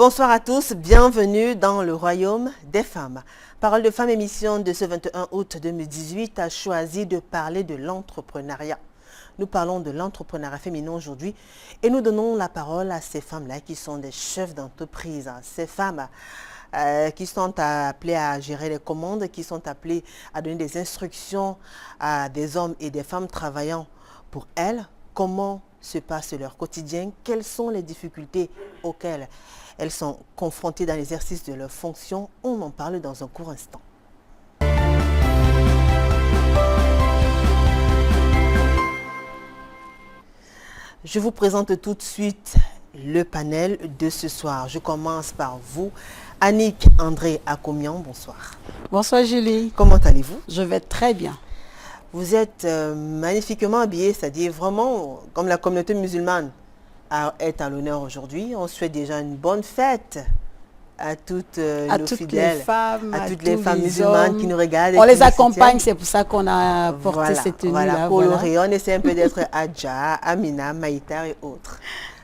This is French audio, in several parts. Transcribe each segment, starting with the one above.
Bonsoir à tous, bienvenue dans le royaume des femmes. Parole de femmes, émission de ce 21 août 2018 a choisi de parler de l'entrepreneuriat. Nous parlons de l'entrepreneuriat féminin aujourd'hui et nous donnons la parole à ces femmes-là qui sont des chefs d'entreprise, ces femmes qui sont appelées à gérer les commandes, qui sont appelées à donner des instructions à des hommes et des femmes travaillant pour elles. Comment se passe leur quotidien? Quelles sont les difficultés auxquelles elles sont confrontées dans l'exercice de leurs fonctions? On en parle dans un court instant. Je vous présente tout de suite le panel de ce soir. Je commence par vous. Annick André Akomian, bonsoir. Bonsoir Julie. Comment allez-vous? Je vais très bien. Vous êtes magnifiquement habillée, c'est-à-dire vraiment comme la communauté musulmane est à l'honneur aujourd'hui. On souhaite déjà une bonne fête à toutes nos fidèles, les femmes, à toutes les femmes les musulmanes hommes qui nous regardent. On les accompagne, c'est pour ça qu'on a porté cette tenue-là. Voilà, colorée. On essaie un peu d'être Adja, Amina, Maïtar et autres.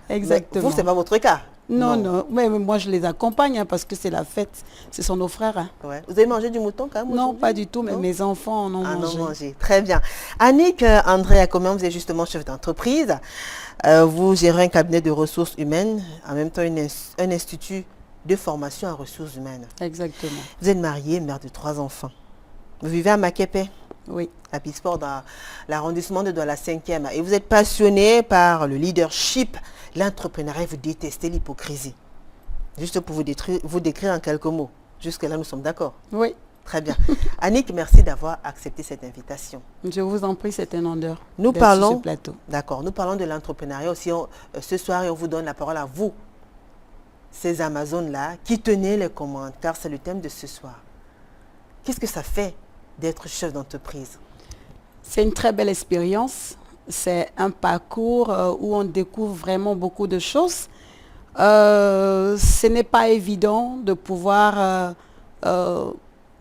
Exactement. Mais vous, ce n'est pas votre cas? Non. Mais moi, je les accompagne parce que c'est la fête. Ce sont nos frères. Hein. Ouais. Vous avez mangé du mouton quand même? Non, pas du tout, mais mes enfants en ont mangé. Très bien. Annick André Akomian, vous êtes justement chef d'entreprise. Vous gérez un cabinet de ressources humaines, en même temps un institut de formation en ressources humaines. Exactement. Vous êtes mariée, mère de 3 enfants. Vous vivez à Makepe? Oui. À Pisport, dans l'arrondissement de la 5e. Et vous êtes passionnée par le leadership, l'entrepreneuriat, vous détestez l'hypocrisie. Juste pour vous décrire en quelques mots. Jusque-là, nous sommes d'accord? Oui. Très bien. Annick, merci d'avoir accepté cette invitation. Je vous en prie, c'est un honneur. Nous parlons, sur ce plateau. D'accord, nous parlons de l'entrepreneuriat aussi ce soir et on vous donne la parole à vous, ces Amazones-là, qui tenaient les commandes, car c'est le thème de ce soir. Qu'est-ce que ça fait d'être chef d'entreprise? C'est une très belle expérience. C'est un parcours où on découvre vraiment beaucoup de choses. Ce n'est pas évident de pouvoir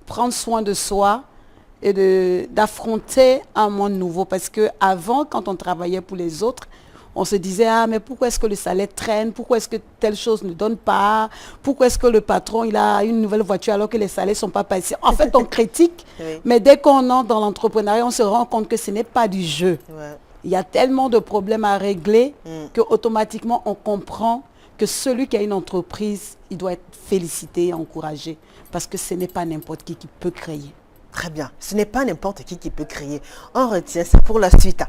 prendre soin de soi et d'affronter un monde nouveau. Parce qu'avant, quand on travaillait pour les autres, on se disait, ah, mais pourquoi est-ce que le salaire traîne? Pourquoi est-ce que telle chose ne donne pas? Pourquoi est-ce que le patron, il a une nouvelle voiture alors que les salaires ne sont pas passés? En fait, on critique, oui. Mais dès qu'on entre dans l'entrepreneuriat, on se rend compte que ce n'est pas du jeu. Ouais. Il y a tellement de problèmes à régler qu'automatiquement, on comprend que celui qui a une entreprise, il doit être félicité et encouragé. Parce que ce n'est pas n'importe qui peut créer. Très bien. Ce n'est pas n'importe qui peut créer. On retient ça pour la suite.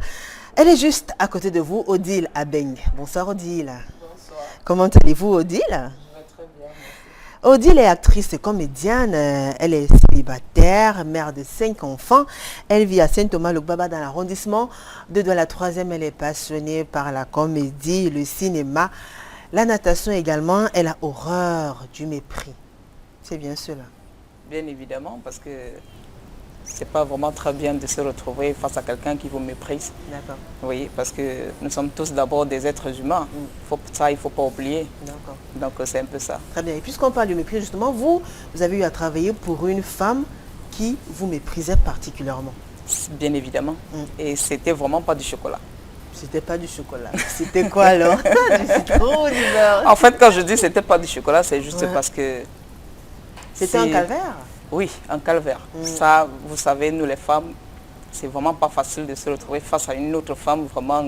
Elle est juste à côté de vous, Odile Abeng. Bonsoir Odile. Bonsoir. Comment allez-vous Odile? Je vais très bien, merci. Odile est actrice et comédienne. Elle est célibataire, mère de 5 enfants. Elle vit à Saint-Thomas-le-Gbaba dans l'arrondissement de la 3e. Elle est passionnée par la comédie, le cinéma, la natation également. Elle a horreur du mépris. C'est bien cela? Bien évidemment, parce que c'est pas vraiment très bien de se retrouver face à quelqu'un qui vous méprise. D'accord. Oui, parce que nous sommes tous d'abord des êtres humains. Ça, il ne faut pas oublier. D'accord. Donc c'est un peu ça. Très bien. Et puisqu'on parle du mépris, justement, vous avez eu à travailler pour une femme qui vous méprisait particulièrement. Bien évidemment. Et c'était vraiment pas du chocolat. C'était pas du chocolat. C'était quoi alors? Du citron ou du beurre? En fait, quand je dis c'était pas du chocolat, c'est juste parce que... C'était un calvaire? Oui, un calvaire. Ça, vous savez, nous les femmes, c'est vraiment pas facile de se retrouver face à une autre femme vraiment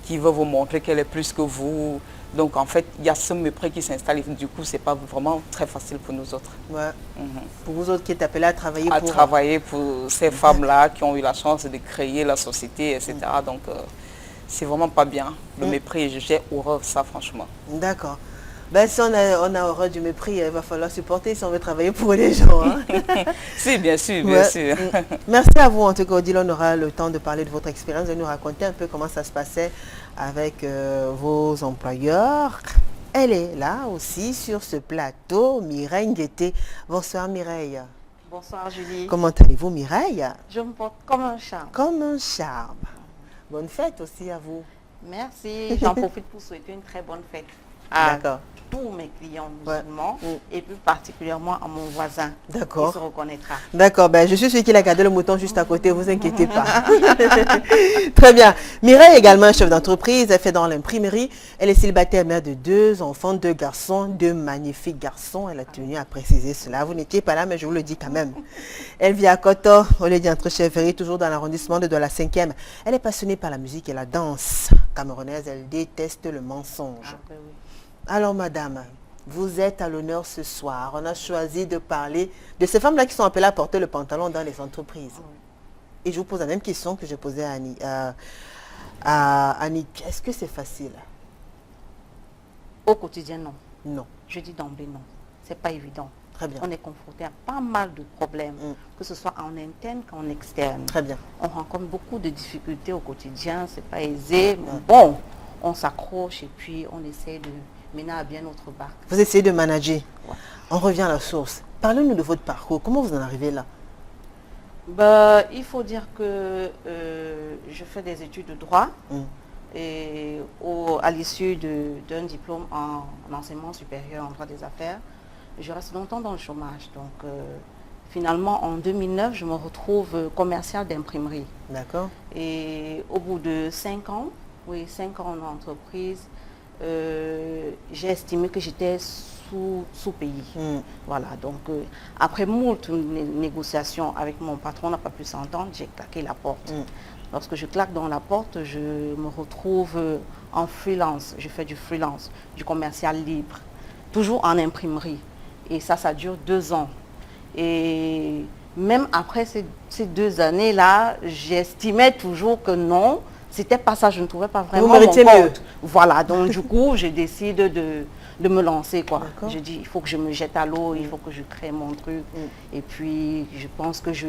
qui veut vous montrer qu'elle est plus que vous. Donc en fait, il y a ce mépris qui s'installe et du coup, c'est pas vraiment très facile pour nous autres. Ouais. Pour vous autres qui êtes appelés à travailler pour... À travailler pour ces femmes-là qui ont eu la chance de créer la société, etc. Donc c'est vraiment pas bien. Le mépris, j'ai horreur de ça, franchement. D'accord. Ben, si on a horreur du mépris, il va falloir supporter si on veut travailler pour les gens. Hein. Si, bien sûr, bien sûr. Merci à vous. En tout cas, Odile, on aura le temps de parler de votre expérience, de nous raconter un peu comment ça se passait avec vos employeurs. Elle est là aussi sur ce plateau, Mireille Nguété. Bonsoir Mireille. Bonsoir Julie. Comment allez-vous Mireille? Je me porte comme un charme. Comme un charme. Bonne fête aussi à vous. Merci. J'en profite pour souhaiter une très bonne fête. D'accord. tous mes clients Ouais. musulmans et plus particulièrement à mon voisin. D'accord. Il se reconnaîtra. D'accord, ben, je suis celui qui a gardé le mouton juste à côté, vous inquiétez pas. Très bien. Mireille est également chef d'entreprise, elle fait dans l'imprimerie. Elle est célibataire, mère de 2 enfants, 2 garçons, 2 magnifiques garçons. Elle a tenu à préciser cela. Vous n'étiez pas là, mais je vous le dis quand même. Elle vit à Koto, au lieu d'entre Chèvrerie, toujours dans l'arrondissement de la 5e. Elle est passionnée par la musique et la danse. Camerounaise, elle déteste le mensonge. Après, oui. Alors, madame, vous êtes à l'honneur ce soir. On a choisi de parler de ces femmes-là qui sont appelées à porter le pantalon dans les entreprises. Et je vous pose la même question que je posais à Annie. Annick, est-ce que c'est facile? Au quotidien, non. Non. Je dis d'emblée non. C'est pas évident. Très bien. On est confronté à pas mal de problèmes, que ce soit en interne qu'en externe. Très bien. On rencontre beaucoup de difficultés au quotidien, c'est pas aisé, mais bon, on s'accroche et puis on essaie de mener à bien notre barque. Vous essayez de manager. Ouais. On revient à la source. Parlez-nous de votre parcours. Comment vous en arrivez là? Ben, il faut dire que je fais des études de droit et à l'issue d'un diplôme en enseignement supérieur en droit des affaires, je reste longtemps dans le chômage. Donc finalement en 2009, je me retrouve commercial d'imprimerie. D'accord. Et au bout de 5 ans, oui, 5 ans en entreprise, j'ai estimé que j'étais sous-payé. Voilà, donc après moult négociations avec mon patron, on n'a pas pu s'entendre, j'ai claqué la porte. Lorsque je claque dans la porte, je me retrouve en freelance. Je fais du freelance, du commercial libre, toujours en imprimerie. Et ça dure 2 ans. Et même après ces 2 années-là, j'estimais toujours que non, c'était pas ça, je ne trouvais pas vraiment Vous méritez mon mieux. compte. Voilà, donc du coup, je décide de me lancer, quoi. D'accord. Je dis, il faut que je me jette à l'eau, il faut que je crée mon truc. Et puis, je pense que je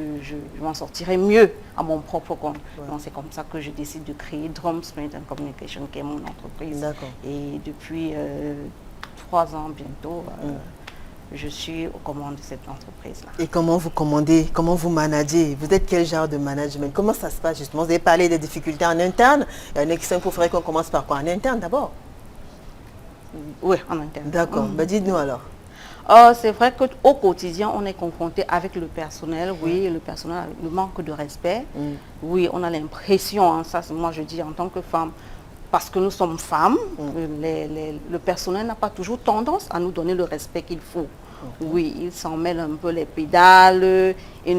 m'en sortirai mieux à mon propre compte. Donc, c'est comme ça que je décide de créer Drums Print and Communication, qui est mon entreprise. D'accord. Et depuis 3 ans bientôt, je suis aux commandes de cette entreprise-là. Et comment vous commandez? Comment vous managez? Vous êtes quel genre de management? Comment ça se passe justement? Vous avez parlé des difficultés en interne. Il y en a qui faudrait qu'on commence par quoi? En interne d'abord? Oui, en interne. D'accord. Ben, dites-nous alors. C'est vrai qu'au quotidien, on est confronté avec le personnel, oui, le personnel, le manque de respect. Oui, on a l'impression, hein, ça moi je dis en tant que femme, parce que nous sommes femmes, le personnel n'a pas toujours tendance à nous donner le respect qu'il faut. Oui, ils s'en mêlent un peu les pédales, ils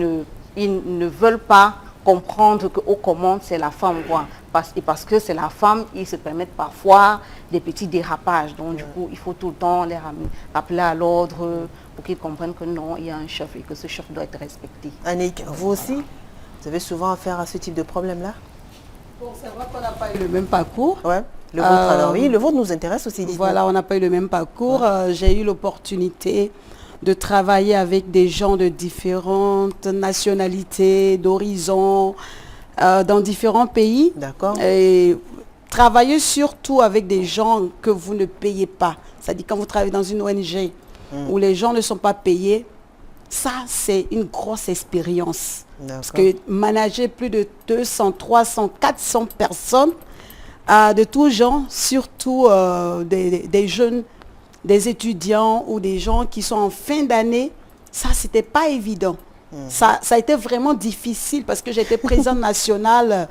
ne veulent pas comprendre qu'aux commandes, c'est la femme, quoi. Parce que c'est la femme, ils se permettent parfois des petits dérapages. Donc, du coup, il faut tout le temps les rappeler à l'ordre pour qu'ils comprennent que non, il y a un chef et que ce chef doit être respecté. Annick, vous aussi, vous avez souvent affaire à ce type de problème-là? Bon, c'est vrai qu'on n'a pas eu le même parcours. Ouais. Le vôtre, alors oui, le vôtre nous intéresse aussi. dites-nous. Voilà, on n'a pas eu le même parcours. J'ai eu l'opportunité de travailler avec des gens de différentes nationalités, d'horizons, dans différents pays. D'accord. Et travailler surtout avec des gens que vous ne payez pas. C'est-à-dire quand vous travaillez dans une ONG où les gens ne sont pas payés, ça c'est une grosse expérience. Parce que manager plus de 200, 300, 400 personnes de tous genres, surtout des jeunes, des étudiants ou des gens qui sont en fin d'année, ça c'était pas évident. Ça a été vraiment difficile parce que j'étais présidente nationale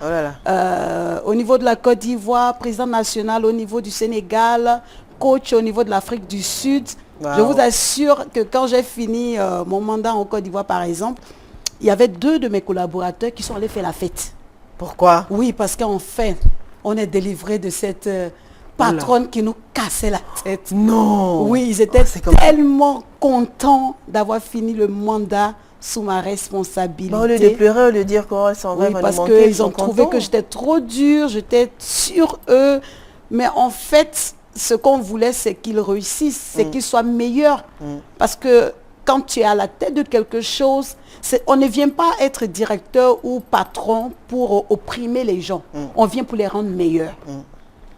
au niveau de la Côte d'Ivoire, présidente nationale au niveau du Sénégal, coach au niveau de l'Afrique du Sud. Wow. Je vous assure que quand j'ai fini mon mandat en Côte d'Ivoire par exemple, il y avait 2 de mes collaborateurs qui sont allés faire la fête. Pourquoi? Oui, parce qu'en fait, on est délivré de cette patronne qui nous cassait la tête. Non. Oui, ils étaient tellement contents d'avoir fini le mandat sous ma responsabilité. Bon, au lieu de pleurer, au lieu de dire qu'on s'en va, oui, parce qu'ils ont trouvé que j'étais trop dure, j'étais sur eux. Mais en fait, ce qu'on voulait, c'est qu'ils réussissent, c'est qu'ils soient meilleurs. Parce que quand tu es à la tête de quelque chose, on ne vient pas être directeur ou patron pour opprimer les gens. On vient pour les rendre meilleurs.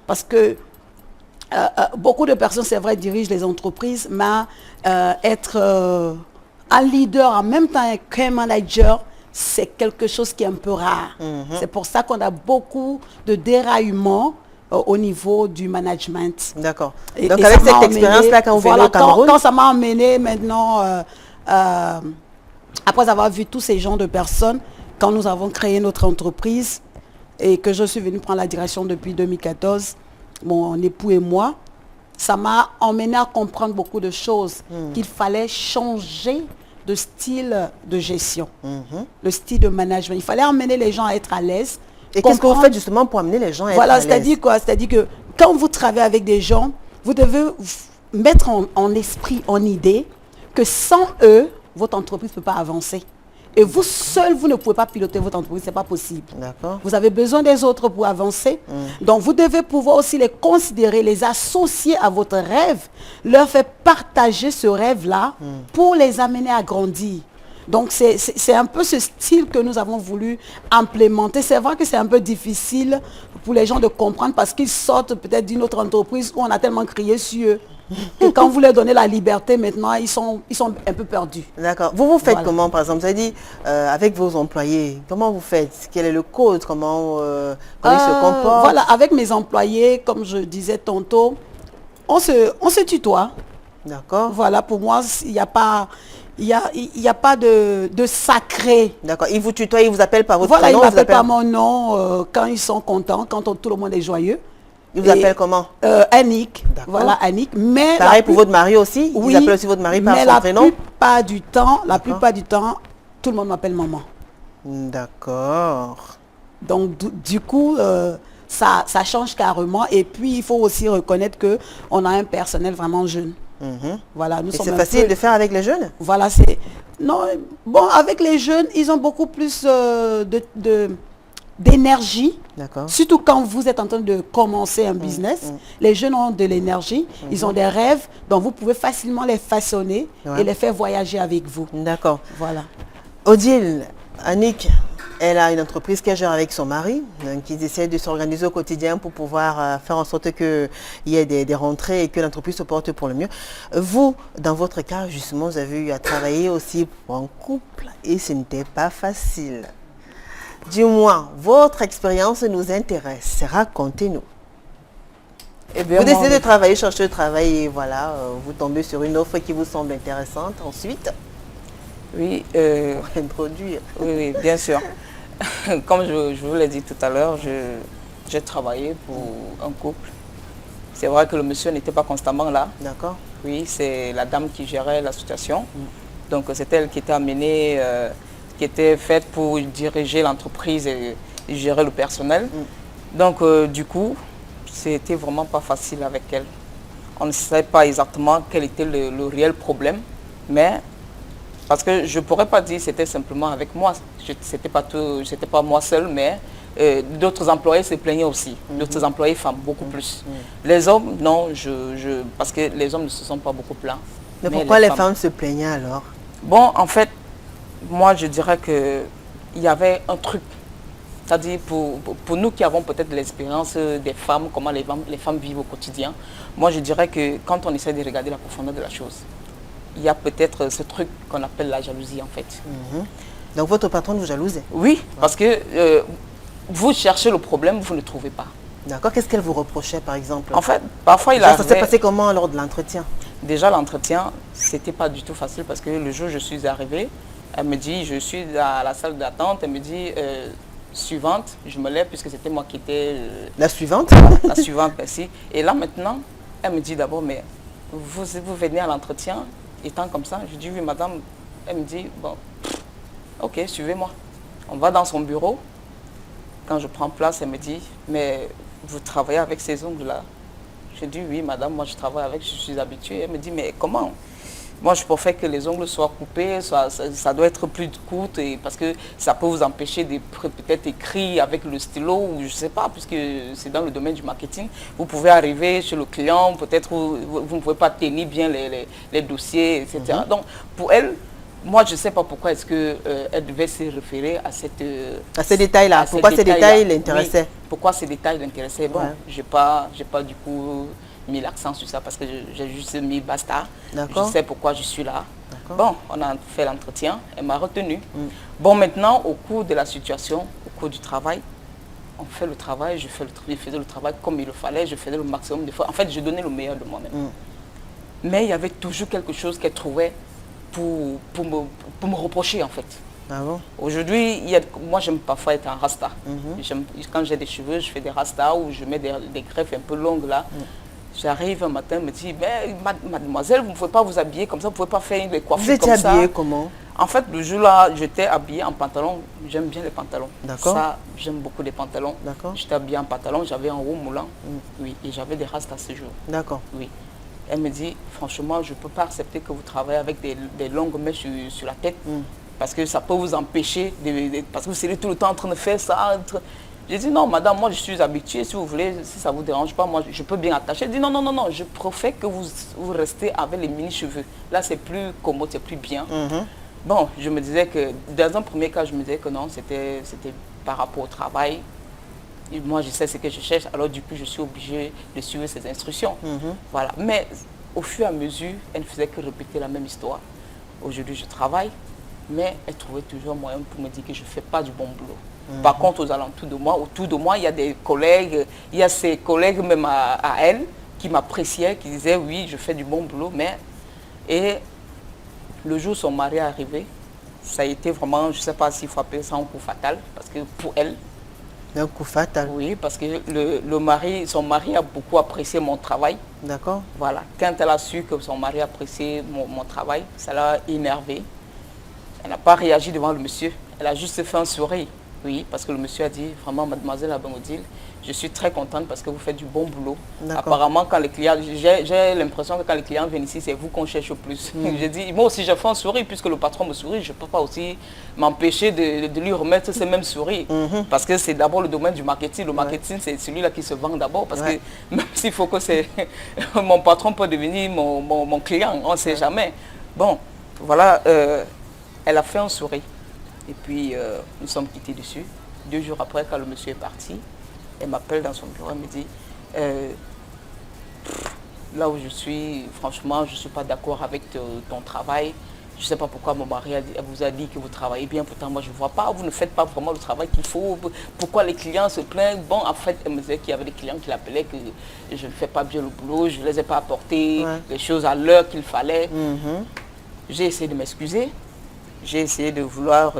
Parce que beaucoup de personnes, c'est vrai, dirigent les entreprises, mais être un leader en même temps qu'un manager, c'est quelque chose qui est un peu rare. C'est pour ça qu'on a beaucoup de déraillements au niveau du management. D'accord. Et Donc, ça avec m'a cette expérience-là, quand vous venez voilà, au Cameroun... quand ça m'a emmené maintenant, après avoir vu tous ces gens de personnes, quand nous avons créé notre entreprise et que je suis venue prendre la direction depuis 2014, mon époux et moi, ça m'a emmené à comprendre beaucoup de choses, qu'il fallait changer de style de gestion, le style de management. Il fallait emmener les gens à être à l'aise. Et qu'est-ce que vous faites justement pour amener les gens à être voilà, à l'aise? c'est-à-dire quoi? C'est-à-dire que quand vous travaillez avec des gens, vous devez mettre en esprit, en idée, que sans eux, votre entreprise ne peut pas avancer. Et vous seul, vous ne pouvez pas piloter votre entreprise, ce n'est pas possible. D'accord. Vous avez besoin des autres pour avancer. Donc, vous devez pouvoir aussi les considérer, les associer à votre rêve, leur faire partager ce rêve-là pour les amener à grandir. Donc, c'est un peu ce style que nous avons voulu implémenter. C'est vrai que c'est un peu difficile pour les gens de comprendre parce qu'ils sortent peut-être d'une autre entreprise où on a tellement crié sur eux que quand vous leur donnez la liberté, maintenant, ils sont un peu perdus. D'accord. Vous faites Voilà. comment, par exemple? Vous avez dit, avec vos employés, comment vous faites? Quel est le code? Comment ils se comportent? Voilà, avec mes employés, comme je disais tantôt, on se tutoie. D'accord. Voilà, pour moi, il n'y a pas, il y a pas de sacré. D'accord. Ils vous tutoient, ils vous appellent par votre Voilà, ils prénom? m'appellent par mon nom quand ils sont contents, quand tout le monde est joyeux. Ils vous appellent comment? Annick. D'accord. Voilà, Annick. Mais Pareil pour votre mari aussi? Oui, Ils appellent aussi votre mari par mais son prénom? la plupart du temps, tout le monde m'appelle maman. D'accord. Donc, du coup, ça change carrément. Et puis, il faut aussi reconnaître qu'on a un personnel vraiment jeune. Voilà, nous Et sommes c'est un facile peu- de faire avec les jeunes? Voilà, c'est... Non, bon, avec les jeunes, ils ont beaucoup plus d'énergie. D'accord. Surtout quand vous êtes en train de commencer un business. Les jeunes ont de l'énergie, ils ont des rêves, donc vous pouvez facilement les façonner et les faire voyager avec vous. D'accord. Voilà. Odile, Annick, elle a une entreprise qu'elle gère avec son mari. Donc, ils essaient de s'organiser au quotidien pour pouvoir faire en sorte qu'il y ait des rentrées et que l'entreprise se porte pour le mieux. Vous, dans votre cas, justement, vous avez eu à travailler aussi pour un couple et ce n'était pas facile. Du moins, votre expérience nous intéresse. Racontez-nous. Eh bien, Vous moi, décidez de travailler, chercher de travail et voilà, vous tombez sur une offre qui vous semble intéressante. Ensuite, oui, pour introduire. oui, bien sûr. Comme je vous l'ai dit tout à l'heure, j'ai travaillé pour un couple. C'est vrai que le monsieur n'était pas constamment là. D'accord. Oui, c'est la dame qui gérait la situation. Donc c'est elle qui était amenée, qui était faite pour diriger l'entreprise et gérer le personnel. Donc du coup, c'était vraiment pas facile avec elle. On ne savait pas exactement quel était le réel problème, mais parce que je ne pourrais pas dire que c'était simplement avec moi. C'était pas moi seul, mais d'autres employés se plaignaient aussi. D'autres employés femmes, beaucoup plus. Les hommes, non, parce que les hommes ne se sont pas beaucoup plaints. Mais pourquoi les femmes se plaignaient alors? Bon, en fait, moi je dirais qu'il y avait un truc. C'est-à-dire pour nous qui avons peut-être l'expérience des femmes, comment les femmes vivent au quotidien, moi je dirais que quand on essaie de regarder la profondeur de la chose, il y a peut-être ce truc qu'on appelle la jalousie en fait. Donc votre patron vous jalouse? Oui, parce que vous cherchez le problème, vous ne trouvez pas. D'accord. Qu'est-ce qu'elle vous reprochait par exemple? En fait, parfois il Ça s'est arrivait... passé comment lors de l'entretien? Déjà l'entretien, c'était pas du tout facile parce que le jour où je suis arrivée, elle me dit, je suis à la salle d'attente, elle me dit, suivante, je me lève puisque c'était moi qui étais... La suivante? la suivante, merci. Et là maintenant, elle me dit d'abord, mais vous venez à l'entretien étant comme ça? Je dis oui madame. Elle me dit, bon, ok, suivez-moi. On va dans son bureau. Quand je prends place, elle me dit, mais vous travaillez avec ces ongles-là? Je dis oui madame, moi je travaille avec, je suis habituée. Elle me dit, mais comment? Moi je préfère que les ongles soient coupés, ça doit être plus court parce que ça peut vous empêcher de peut-être écrire avec le stylo ou je ne sais pas, puisque c'est dans le domaine du marketing. Vous pouvez arriver chez le client, peut-être vous ne pouvez pas tenir bien les dossiers, etc. Donc pour elle, moi je ne sais pas pourquoi est-ce qu'elle devait se référer à ces détails-là. Pourquoi ces détails l'intéressaient? Oui, pourquoi ces détails l'intéressaient? Bon, j'ai pas du coup mis l'accent sur ça parce que j'ai juste mis basta. Je sais pourquoi je suis là. Bon, on a fait l'entretien, elle m'a retenu. Bon, maintenant, au cours de la situation, au cours du travail, on fait le travail, je faisais le travail comme il le fallait, je faisais le maximum de fois. En fait, je donnais le meilleur de moi-même. Mais il y avait toujours quelque chose qu'elle trouvait pour me reprocher, en fait. Ah bon? Aujourd'hui, moi, j'aime parfois être en rasta. Quand j'ai des cheveux, je fais des rastas ou je mets des greffes un peu longues, là. J'arrive un matin, me dit, mais mademoiselle, vous ne pouvez pas vous habiller comme ça, vous ne pouvez pas faire les coiffures comme ça. Vous étiez habillée comment? En fait, le jour-là, j'étais habillée en pantalon. J'aime bien les pantalons. D'accord. Ça, j'aime beaucoup les pantalons. D'accord. J'étais habillée en pantalon, j'avais un haut moulant. Oui, et j'avais des rastas ce jour. D'accord. Oui. Elle me dit, franchement, je ne peux pas accepter que vous travaillez avec des longues mèches sur la tête. Parce que ça peut vous empêcher, parce que vous serez tout le temps en train de faire ça. J'ai dit, non, madame, moi, je suis habituée. Si vous voulez, si ça ne vous dérange pas, moi, je peux bien attacher. Elle dit, non, non, non, non, je préfère que vous restez avec les mini-cheveux. Là, c'est plus commode, c'est plus bien. Bon, je me disais que, dans un premier cas, je me disais que non, c'était par rapport au travail. Et moi, je sais ce que je cherche, alors du coup, je suis obligée de suivre ses instructions. Voilà. Mais au fur et à mesure, elle ne faisait que répéter la même histoire. Aujourd'hui, je travaille, mais elle trouvait toujours moyen pour me dire que je ne fais pas du bon boulot. Par contre, aux alentours de moi, autour de moi, il y a des collègues, il y a ses collègues même à elle, qui m'appréciaient, qui disaient oui, je fais du bon boulot, mais... Et le jour où son mari est arrivé, ça a été vraiment, je ne sais pas s'il faut appeler ça un coup fatal, parce que pour elle... Un coup fatal. Oui, parce que son mari a beaucoup apprécié mon travail. D'accord. Voilà. Quand elle a su que son mari appréciait mon travail, ça l'a énervée. Elle n'a pas réagi devant le monsieur. Elle a juste fait un sourire. Oui, parce que le monsieur a dit, vraiment, mademoiselle Abang-Odile, je suis très contente parce que vous faites du bon boulot. Apparemment, quand les clients, j'ai l'impression que quand les clients viennent ici, c'est vous qu'on cherche au plus. J'ai dit, moi aussi, j'ai fait un sourire, puisque le patron me sourit, je ne peux pas aussi m'empêcher de lui remettre ces mêmes sourires. Parce que c'est d'abord le domaine du marketing. Le marketing, c'est celui-là qui se vend d'abord. Parce que même s'il faut que c'est mon patron peut devenir mon client, on ne sait jamais. Bon, voilà, elle a fait un sourire. Et puis, nous sommes quittés dessus. 2 jours après, quand le monsieur est parti, elle m'appelle dans son bureau, elle me dit, là où je suis, franchement, je ne suis pas d'accord avec ton travail. Je ne sais pas pourquoi mon mari vous a dit que vous travaillez bien, pourtant moi je ne vois pas, vous ne faites pas vraiment le travail qu'il faut. Pourquoi les clients se plaignent? Bon, en fait, elle me disait qu'il y avait des clients qui l'appelaient, que je ne fais pas bien le boulot, je ne les ai pas apporté les choses à l'heure qu'il fallait. J'ai essayé de m'excuser. J'ai essayé de vouloir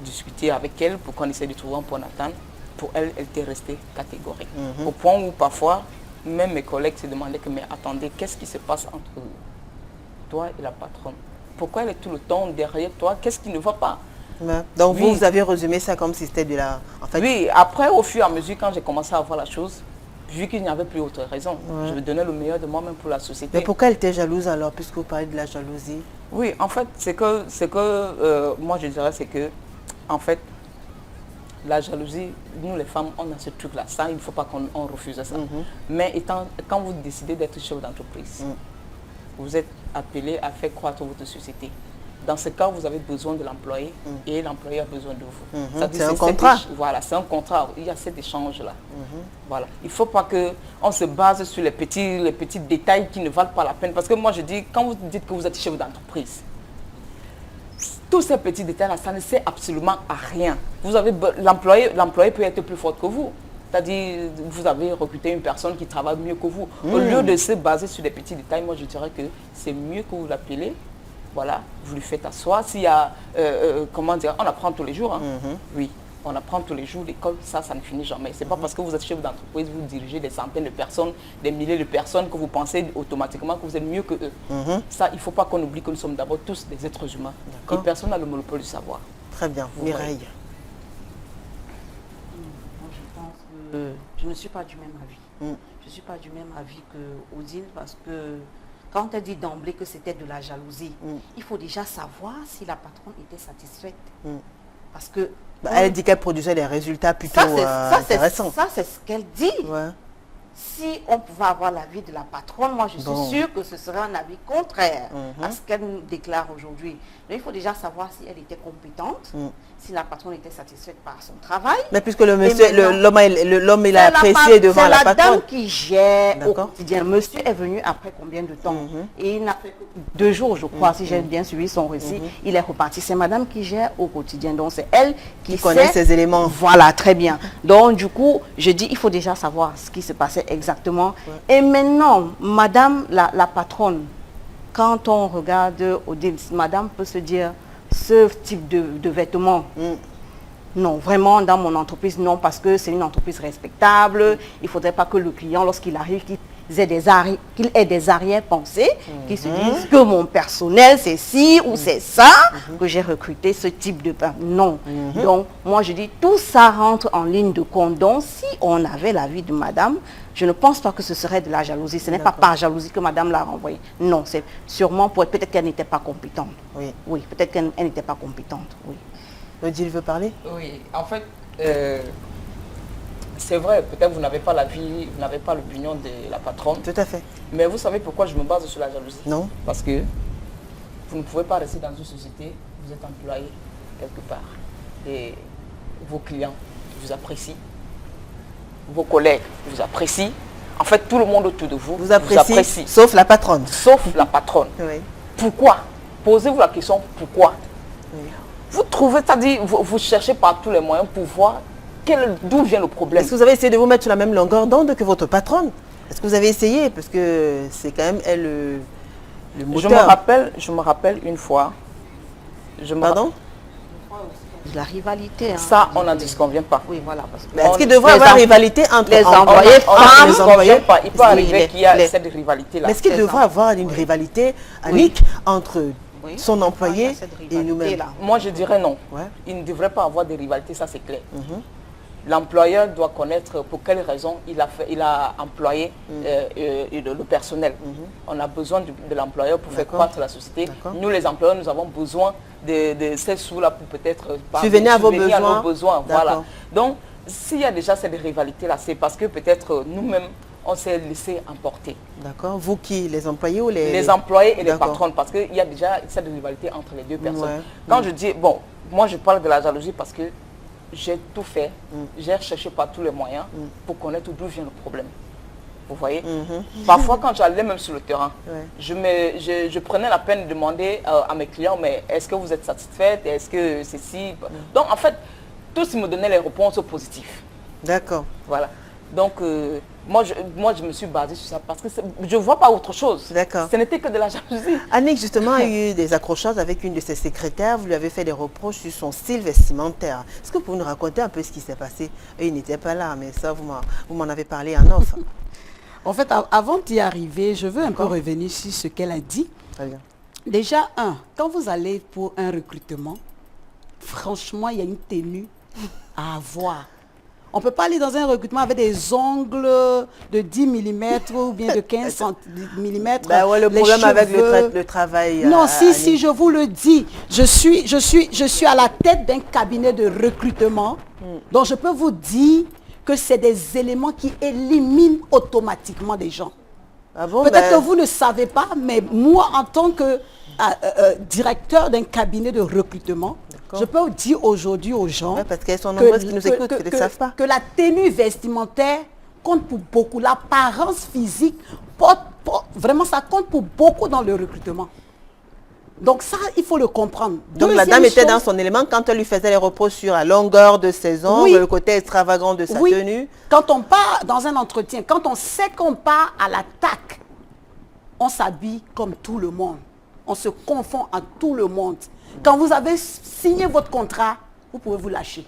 discuter avec elle pour qu'on essaie de trouver un point d'entente. Pour elle, elle était restée catégorique. Au point où parfois, même mes collègues se demandaient que, mais attendez, qu'est-ce qui se passe entre toi et la patronne? Pourquoi elle est tout le temps derrière toi? Qu'est-ce qui ne va pas? Donc vous avez résumé ça comme si c'était de la... En fait... Oui, après, au fur et à mesure, quand j'ai commencé à voir la chose, vu qu'il n'y avait plus autre raison, je me donnais le meilleur de moi-même pour la société. Mais pourquoi elle était jalouse alors, puisque vous parlez de la jalousie? Oui, en fait, moi je dirais, c'est que, en fait, la jalousie, nous les femmes, on a ce truc-là. Ça, il ne faut pas qu'on refuse ça. Mais quand vous décidez d'être chef d'entreprise, vous êtes appelé à faire croître votre société. Dans ce cas, vous avez besoin de l'employé et l'employé a besoin de vous. C'est un contrat. Voilà, c'est un contrat. Il y a cet échange-là. Voilà. Il ne faut pas qu'on se base sur les petits détails qui ne valent pas la peine. Parce que moi, je dis, quand vous dites que vous êtes chef d'entreprise, tous ces petits détails-là, ça ne sert absolument à rien. L'employé peut être plus fort que vous. C'est-à-dire, vous avez recruté une personne qui travaille mieux que vous. Au lieu de se baser sur des petits détails, moi, je dirais que c'est mieux que vous l'appelez. Voilà, vous lui faites asseoir. S'il y a, comment dire, on apprend tous les jours. Hein. Oui, on apprend tous les jours. L'école, ça ne finit jamais. Ce n'est pas parce que vous êtes chef d'entreprise, vous dirigez des centaines de personnes, des milliers de personnes, que vous pensez automatiquement que vous êtes mieux que eux. Ça, il ne faut pas qu'on oublie que nous sommes d'abord tous des êtres humains. Et personne n'a le monopole du savoir. Très bien. Mireille. Je pense que je ne suis pas du même avis. Je ne suis pas du même avis que Odile, parce que quand elle dit d'emblée que c'était de la jalousie, il faut déjà savoir si la patronne était satisfaite. Parce que... elle dit qu'elle produisait des résultats plutôt intéressants. Ça, c'est ce qu'elle dit. si on pouvait avoir l'avis de la patronne, moi je suis sûre que ce serait un avis contraire à ce qu'elle nous déclare aujourd'hui. Donc il faut déjà savoir si elle était compétente, si la patronne était satisfaite par son travail. Mais puisque l'homme il a apprécié devant la patronne. C'est la dame qui gère au quotidien. Monsieur est venu après combien de temps? Et il n'a fait que 2 jours, je crois, si j'ai bien suivi son récit. Il est reparti. C'est madame qui gère au quotidien. Donc c'est elle qui connaît ces éléments. Voilà, très bien. Donc du coup, je dis, il faut déjà savoir ce qui se passait exactement. Et maintenant, madame la patronne, quand on regarde au début, madame peut se dire, ce type de vêtements, non, vraiment, dans mon entreprise, non, parce que c'est une entreprise respectable. Il ne faudrait pas que le client, lorsqu'il arrive, qu'il ait des arrière-pensées, qu'il se dise que mon personnel, c'est ci ou c'est ça, que j'ai recruté ce type de pain. Non. Donc, moi, je dis, tout ça rentre en ligne de compte. Donc, si on avait l'avis de madame, je ne pense pas que ce serait de la jalousie. Ce n'est pas par jalousie que madame l'a renvoyé. Non, c'est sûrement peut-être qu'elle n'était pas compétente. Oui, peut-être qu'elle n'était pas compétente. Oui. Odile veut parler? Oui, en fait, c'est vrai, peut-être vous n'avez pas l'avis, vous n'avez pas l'opinion de la patronne. Tout à fait. Mais vous savez pourquoi je me base sur la jalousie? Non. Parce que vous ne pouvez pas rester dans une société, vous êtes employé quelque part. Et vos clients vous apprécient, vos collègues vous apprécient. En fait, tout le monde autour de vous vous apprécie. Sauf la patronne. Sauf la patronne. Oui. Pourquoi? Posez-vous la question, pourquoi? Vous trouvez, c'est-à-dire, vous cherchez par tous les moyens pour voir d'où vient le problème. Est-ce que vous avez essayé de vous mettre sur la même longueur d'onde que votre patronne? Est-ce que vous avez essayé? Parce que c'est quand même elle le moteur. Je me rappelle une fois. Pardon? La rivalité. Ça, on n'en disconvient pas. Oui, voilà. Est-ce qu'il devrait y avoir rivalité entre les employés femmes? Les employés, il peut arriver qu'il y a cette rivalité-là. Mais est-ce qu'il devrait y avoir une rivalité, Annick, entre son employé et nous-mêmes? Moi, je dirais non. Ouais. Il ne devrait pas avoir de rivalité, ça c'est clair. L'employeur doit connaître pour quelles raisons il a employé le personnel. On a besoin de l'employeur pour faire croître la société. Nous, les employeurs, nous avons besoin de ces sous-là pour peut-être subvenir à vos besoins. Voilà. Donc, s'il y a déjà cette rivalité-là, c'est parce que peut-être nous-mêmes, on s'est laissé emporter. D'accord. Vous qui? Les employés ou les employés et les patrons, parce qu'il y a déjà cette rivalité entre les deux personnes. Quand je dis, bon, moi je parle de la jalousie parce que j'ai tout fait, j'ai cherché par tous les moyens pour connaître d'où vient le problème. Vous voyez? Parfois, quand j'allais même sur le terrain, je prenais la peine de demander à mes clients, mais est-ce que vous êtes satisfaite? Est-ce que ceci? Donc, en fait, tous ils me donnaient les réponses positives. D'accord. Voilà. Donc, moi, je me suis basée sur ça parce que je ne vois pas autre chose. D'accord. Ce n'était que de la jalousie. Annick, justement, a eu des accrochages avec une de ses secrétaires. Vous lui avez fait des reproches sur son style vestimentaire. Est-ce que vous pouvez nous raconter un peu ce qui s'est passé? Il n'était pas là, mais ça, vous m'en avez parlé en off. En fait, avant d'y arriver, je veux un peu revenir sur ce qu'elle a dit. Très bien. Déjà, quand vous allez pour un recrutement, franchement, il y a une tenue à avoir. On ne peut pas aller dans un recrutement avec des ongles de 10 mm ou bien de 15 mm. Le problème avec le travail. Non, si, je vous le dis. Je suis à la tête d'un cabinet de recrutement. Donc, je peux vous dire que c'est des éléments qui éliminent automatiquement des gens. Ah bon, peut-être que vous ne savez pas, mais moi, en tant que directeur d'un cabinet de recrutement, je peux vous dire aujourd'hui aux gens parce qu'elles sont nombreuses qui nous écoutent, qui ne savent pas. Que la tenue vestimentaire compte pour beaucoup. L'apparence physique, vraiment, ça compte pour beaucoup dans le recrutement. Donc ça, il faut le comprendre. Donc la dame était dans son élément quand elle lui faisait les reproches sur la longueur de ses ongles, le côté extravagant de sa tenue. Quand on part dans un entretien, quand on sait qu'on part à l'attaque, on s'habille comme tout le monde. On se confond à tout le monde. Quand vous avez signé votre contrat, vous pouvez vous lâcher.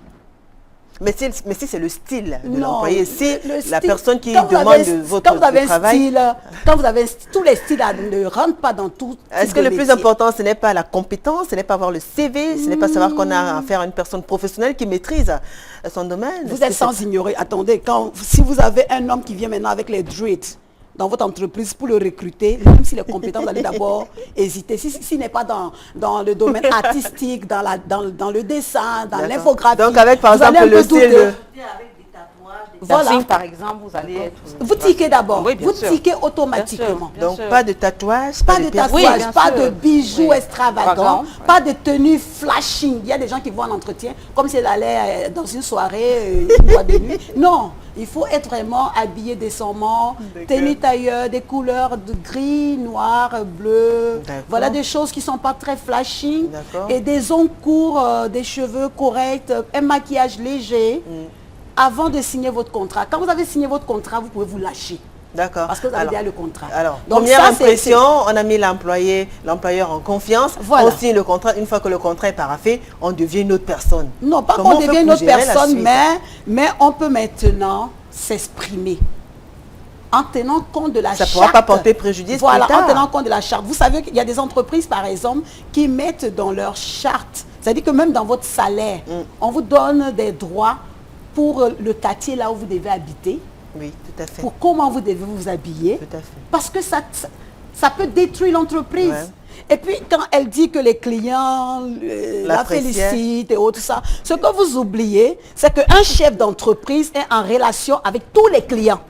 Mais si c'est le style de l'employé, si la personne qui demande votre travail... Quand vous avez tous les styles ne rentrent pas dans tout. Est-ce que le plus important, ce n'est pas la compétence, ce n'est pas avoir le CV, ce n'est pas savoir qu'on a affaire à une personne professionnelle qui maîtrise son domaine? Vous êtes sans ignorer. Attendez, si vous avez un homme qui vient maintenant avec les dreads dans votre entreprise pour le recruter, même s'il est compétent, vous allez d'abord hésiter. S'il n'est pas dans le domaine artistique, dans le dessin, dans l'infographie. Donc avec par exemple le style de... Avec des tatouages, des Voilà. Dancing, par exemple, vous allez être... Vous tiquez d'abord, Oui, bien vous sûr. tiquez automatiquement. Bien Donc sûr. pas de tatouage, Pas de piercings. tatouage, bien pas sûr. de bijoux Oui. extravagants, Ouais. pas de tenue flashing. Il y a des gens qui vont en entretien comme si elle allait dans une soirée, une boîte de nuit. Non, il faut être vraiment habillé décemment, tenue tailleur, des couleurs de gris, noir, bleu. D'accord. Voilà des choses qui ne sont pas très flashing. D'accord. Et des ongles courts, des cheveux corrects, un maquillage léger. Avant de signer votre contrat. Quand vous avez signé votre contrat, vous pouvez vous lâcher. D'accord. Parce que vous avez déjà le contrat. Alors, Donc première ça, c'est- impression, on a mis l'employeur en confiance. Voilà. On signe le contrat. Une fois que le contrat est paraphé, on devient une autre personne. Non, pas Comment qu'on on fait devienne une pour autre gérer la personne, suite? mais on peut maintenant s'exprimer en tenant compte de la Ça charte. pourra pas porter préjudice Voilà, plus tard. en tenant compte de la charte. Vous savez qu'il y a des entreprises, par exemple, qui mettent dans leur charte, c'est-à-dire que même dans votre salaire, on vous donne des droits pour le quartier là où vous devez habiter, Oui, tout à fait. pour comment vous devez vous habiller, Tout à fait. parce que ça peut détruire l'entreprise. Ouais. Et puis, quand elle dit que les clients la L'appréciaient. félicitent et autres ça, ce que vous oubliez, c'est qu'un chef d'entreprise est en relation avec tous les clients.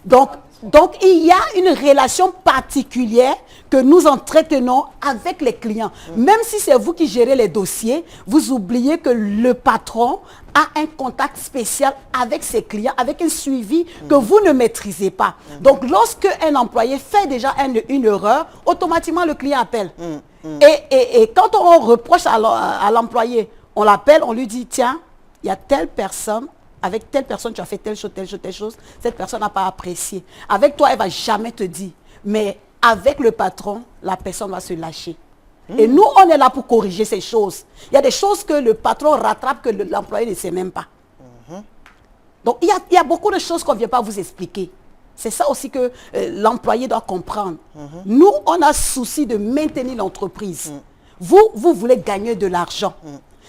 Donc, il y a une relation particulière que nous entretenons avec les clients. Même si c'est vous qui gérez les dossiers, vous oubliez que le patron a un contact spécial avec ses clients, avec un suivi que vous ne maîtrisez pas. Donc, lorsque un employé fait déjà une erreur, automatiquement le client appelle. Et quand on reproche à l'employé, on l'appelle, on lui dit, tiens, il y a telle personne, avec telle personne, tu as fait telle chose, telle chose, telle chose. Cette personne n'a pas apprécié. Avec toi, elle ne va jamais te dire. Mais avec le patron, la personne va se lâcher. Et nous, on est là pour corriger ces choses. Il y a des choses que le patron rattrape que l'employé ne sait même pas. Donc, il y a beaucoup de choses qu'on ne vient pas vous expliquer. C'est ça aussi que l'employé doit comprendre. Nous, on a souci de maintenir l'entreprise. Vous voulez gagner de l'argent.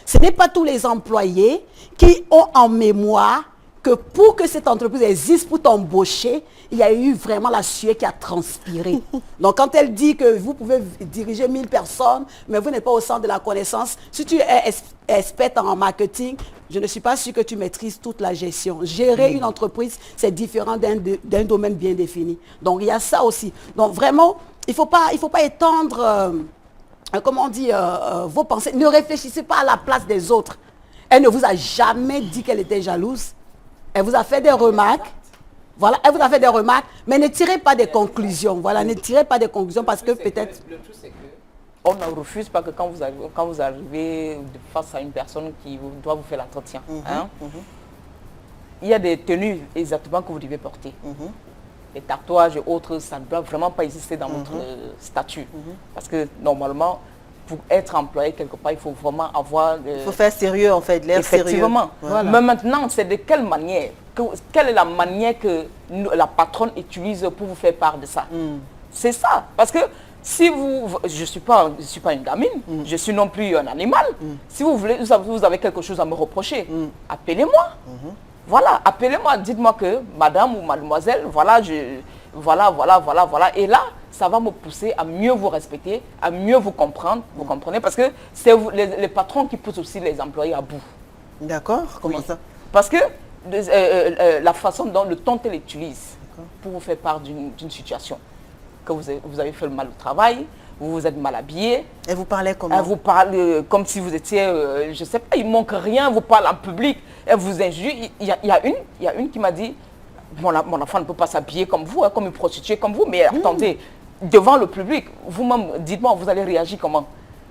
Ce n'est pas tous les employés qui ont en mémoire que pour que cette entreprise existe, pour t'embaucher, il y a eu vraiment la sueur qui a transpiré. Donc, quand elle dit que vous pouvez diriger 1000 personnes, mais vous n'êtes pas au centre de la connaissance, si tu es experte en marketing, je ne suis pas sûre que tu maîtrises toute la gestion. Gérer une entreprise, c'est différent d'un domaine bien défini. Donc, il y a ça aussi. Donc, vraiment, il ne faut pas étendre... comment on dit, vos pensées. Ne réfléchissez pas à la place des autres. Elle ne vous a jamais dit qu'elle était jalouse. Elle vous a fait des remarques. Voilà, elle vous a fait des remarques, mais ne tirez pas des conclusions. Voilà, ne tirez pas des conclusions parce que peut-être... Le truc, c'est que on ne refuse pas que quand vous arrivez face à une personne qui doit vous faire l'entretien, il y a des tenues exactement que vous devez porter. Les tatouages et autres, ça ne doit vraiment pas exister dans votre statut. Parce que normalement, pour être employé quelque part, il faut vraiment avoir... Il faut faire sérieux en fait, l'air sérieux. Effectivement. Voilà. Mais maintenant, c'est de quelle manière quelle est la manière que la patronne utilise pour vous faire part de ça? C'est ça. Parce que si je ne suis pas une gamine, je suis non plus un animal. Si vous voulez, vous avez quelque chose à me reprocher, appelez-moi. Voilà, appelez-moi, dites-moi que madame ou mademoiselle, voilà, voilà. Et là, ça va me pousser à mieux vous respecter, à mieux vous comprendre. Vous comprenez? Parce que c'est les patrons qui poussent aussi les employés à bout. D'accord. Comment ça? Parce que la façon dont le ton qu'elle utilise pour vous faire part d'une situation, que vous avez fait le mal au travail, vous vous êtes mal habillé. Elle vous parlait comment? Elle vous parle comme si vous étiez, je ne sais pas, il manque rien, vous parle en public, elle vous injure. Il y a une qui m'a dit, mon enfant ne peut pas s'habiller comme vous, comme une prostituée comme vous, mais attendez, devant le public, vous-même, dites-moi, vous allez réagir comment?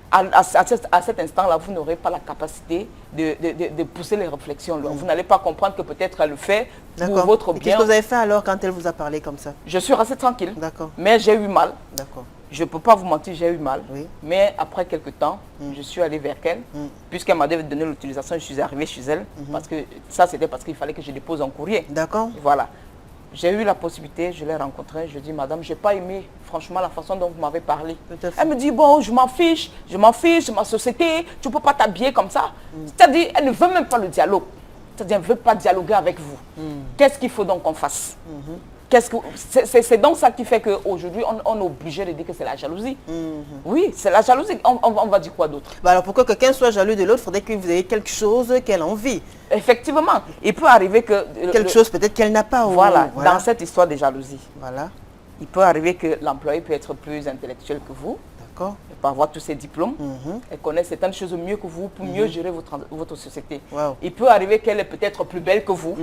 À cet instant-là, vous n'aurez pas la capacité de pousser les réflexions. Vous n'allez pas comprendre que peut-être elle le fait pour votre bien. Qu'est-ce que vous avez fait alors quand elle vous a parlé comme ça? Je suis restée tranquille. D'accord. Mais j'ai eu mal. D'accord. Je ne peux pas vous mentir, j'ai eu mal. Oui. Mais après quelques temps, je suis allée vers elle. Puisqu'elle m'avait donné l'utilisation, je suis arrivée chez elle. Parce que ça, c'était parce qu'il fallait que je dépose un courrier. D'accord. Voilà. J'ai eu la possibilité, je l'ai rencontrée, je dis, madame, je n'ai pas aimé, franchement, la façon dont vous m'avez parlé. Elle me dit, bon, je m'en fiche, c'est ma société, tu ne peux pas t'habiller comme ça. C'est-à-dire, elle ne veut même pas le dialogue. C'est-à-dire, elle ne veut pas dialoguer avec vous. Qu'est-ce qu'il faut donc qu'on fasse? c'est donc ça qui fait qu'aujourd'hui, on est obligé de dire que c'est la jalousie. Oui, c'est la jalousie. On va dire quoi d'autre? Bah alors pourquoi quelqu'un soit jaloux de l'autre, il faudrait que vous ayez quelque chose qu'elle envie. Effectivement, il peut arriver que... Quelque chose peut-être qu'elle n'a pas. Voilà, dans cette histoire de jalousie. Voilà. Il peut arriver que l'employé peut être plus intellectuel que vous. D'accord. Elle peut avoir tous ses diplômes. Elle connaît certaines choses mieux que vous pour mieux gérer votre société. Wow. Il peut arriver qu'elle est peut-être plus belle que vous.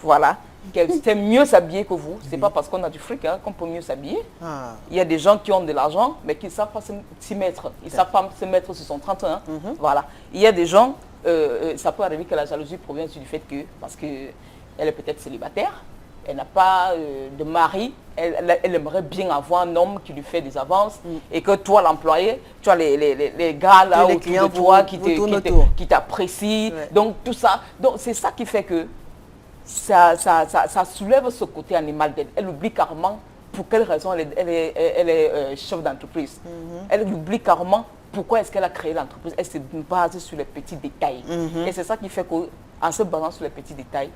Voilà. Qu'elle sait mieux s'habiller que vous. Ce n'est pas parce qu'on a du fric qu'on peut mieux s'habiller. Ah. Il y a des gens qui ont de l'argent, mais qui ne savent pas s'y mettre. Ils ne savent pas se mettre sur son 31. Voilà. Il y a des gens, ça peut arriver que la jalousie provient du fait que, parce qu'elle est peut-être célibataire, elle n'a pas de mari, elle aimerait bien avoir un homme qui lui fait des avances et que toi, l'employé, tu as les gars là les autour clients de toi qui t'apprécient. Ouais. Donc tout ça, donc c'est ça qui fait que ça soulève ce côté animal d'elle. Elle oublie carrément pour quelle raison elle est chef d'entreprise. Elle oublie carrément pourquoi est-ce qu'elle a créé l'entreprise. Elle se base sur les petits détails. Et c'est ça qui fait qu'en se basant sur les petits détails,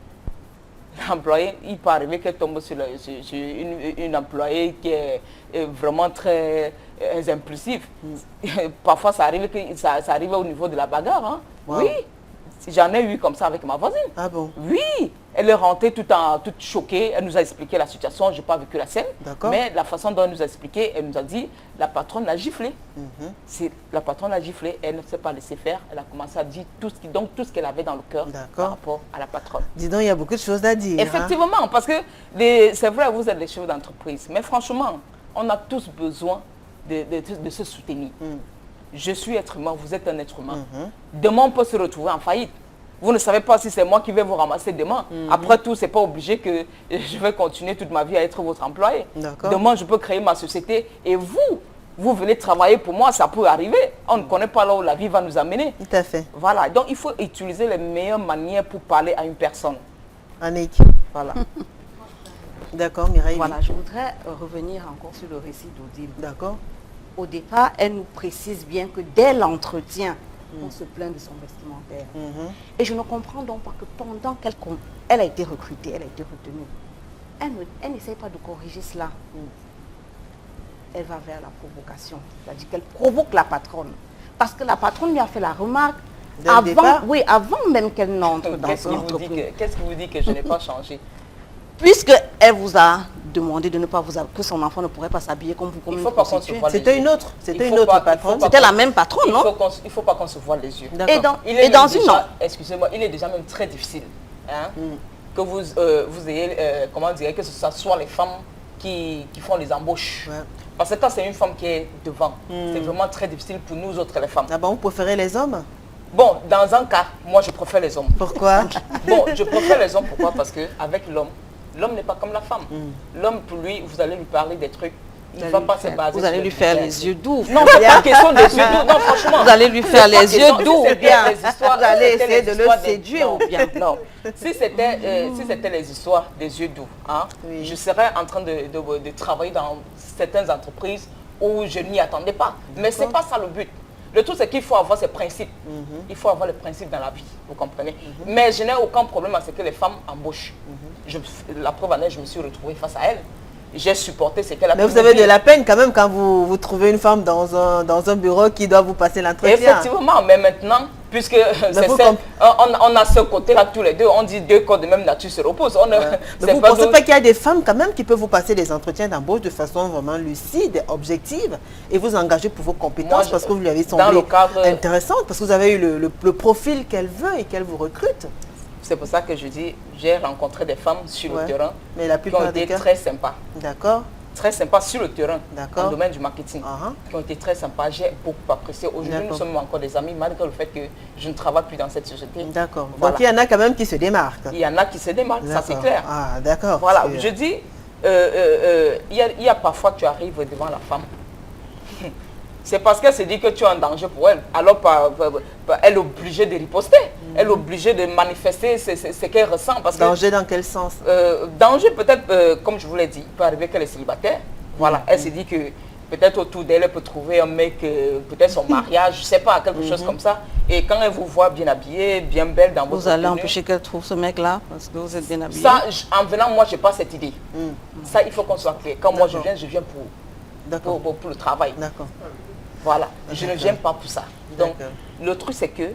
l'employé, il peut arriver qu'elle tombe sur une employée qui est vraiment très impulsive. Parfois, ça arrive au niveau de la bagarre. Hein. Wow. Oui, j'en ai eu comme ça avec ma voisine. Ah bon? Oui, elle est rentrée toute choquée. Elle nous a expliqué la situation. Je n'ai pas vécu la scène. Mais la façon dont elle nous a expliqué, elle nous a dit, la patronne l'a giflé. La patronne l'a giflé. Elle ne s'est pas laissé faire. Elle a commencé à dire tout ce qu'elle avait dans le cœur par rapport à la patronne. Dis donc, il y a beaucoup de choses à dire. Effectivement, parce que c'est vrai, vous êtes les chefs d'entreprise. Mais franchement, on a tous besoin de se soutenir. Je suis être humain, vous êtes un être humain. Demain, on peut se retrouver en faillite. Vous ne savez pas si c'est moi qui vais vous ramasser demain. Après tout, ce n'est pas obligé que je vais continuer toute ma vie à être votre employé. Demain, je peux créer ma société et vous venez travailler pour moi, ça peut arriver. On ne connaît pas là où la vie va nous amener. Tout à fait. Voilà, donc il faut utiliser les meilleures manières pour parler à une personne. Annick. Voilà. D'accord, Mireille. Voilà, je voudrais revenir encore sur le récit d'Odile. D'accord. Au départ, elle nous précise bien que dès l'entretien, on se plaint de son vestimentaire. Et je ne comprends donc pas que pendant qu'elle a été recrutée, elle a été retenue, elle n'essaie pas de corriger cela. Elle va vers la provocation. C'est-à-dire qu'elle provoque la patronne. Parce que la patronne lui a fait la remarque avant même qu'elle n'entre dans son entreprise. Qu'est-ce qui vous dit que je n'ai pas changé? Puisqu'elle vous a demandé de ne pas que son enfant ne pourrait pas s'habiller comme vous, comme il faut pas qu'on se voile. C'était une autre patronne. C'était la même patronne, non? Il ne faut pas qu'on se voile les yeux. Et dans une autre. Excusez-moi, il est déjà même très difficile que vous ayez, comment dire, que ce soit les femmes qui font les embauches. Parce que quand c'est une femme qui est devant, c'est vraiment très difficile pour nous autres les femmes. Ah bon, vous préférez les hommes? Bon, dans un cas, moi je préfère les hommes. Pourquoi? Bon, je préfère les hommes, pourquoi? Parce qu'avec l'homme, l'homme n'est pas comme la femme. L'homme, pour lui, vous allez lui parler des trucs. Il ne va pas se baser. Vous allez lui faire les yeux doux. Non, c'est pas question des yeux doux. Non, franchement. Vous allez lui faire les yeux doux ou bien vous allez essayer de le séduire ou bien. Non. Si c'était les histoires des yeux doux, je serais en train de travailler dans certaines entreprises où je n'y attendais pas. Mais ce n'est pas ça le but. Le tout, c'est qu'il faut avoir ses principes. Il faut avoir les principes dans la vie, vous comprenez. Mais je n'ai aucun problème à ce que les femmes embauchent. La preuve en est, je me suis retrouvée face à elle. J'ai supporté ce qu'elle a fait. Mais vous avez de la peine quand même quand vous trouvez une femme dans un bureau qui doit vous passer l'entretien. Effectivement, mais maintenant, puisque on a ce côté-là tous les deux, on dit deux corps de même nature se reposent. Mais vous ne pensez pas qu'il y a des femmes quand même qui peuvent vous passer des entretiens d'embauche de façon vraiment lucide, objective, et vous engager pour vos compétences parce que vous lui avez semblé intéressante, parce que vous avez eu le profil qu'elle veut et qu'elle vous recrute. C'est pour ça que je dis, j'ai rencontré des femmes sur le terrain qui ont été très sympas. D'accord. Très sympas sur le terrain, dans le domaine du marketing, qui ont été très sympas. J'ai beaucoup apprécié. Aujourd'hui, nous sommes encore des amis, malgré le fait que je ne travaille plus dans cette société. D'accord. Voilà. Donc, il y en a quand même qui se démarquent. Il y en a qui se démarquent, ça c'est clair. Ah, d'accord. Voilà, je dis, il y a parfois, tu arrives devant la femme. C'est parce qu'elle se dit que tu es en danger pour elle. Alors, elle est obligée de riposter. Elle est obligée de manifester ce qu'elle ressent. Danger dans quel sens? Danger peut-être, comme je vous l'ai dit, il peut arriver qu'elle est célibataire. Voilà, elle se dit que peut-être autour d'elle, elle peut trouver un mec, peut-être son mariage, je ne sais pas, quelque chose comme ça. Et quand elle vous voit bien habillée, bien belle dans votre Vous allez tenue, empêcher qu'elle trouve ce mec-là parce que vous êtes bien habillé. ça, en venant, moi, je n'ai pas cette idée. Ça, il faut qu'on soit clair. Quand moi je viens pour le travail. D'accord. Voilà, je ne viens pas pour ça. Donc, D'accord. le truc, c'est que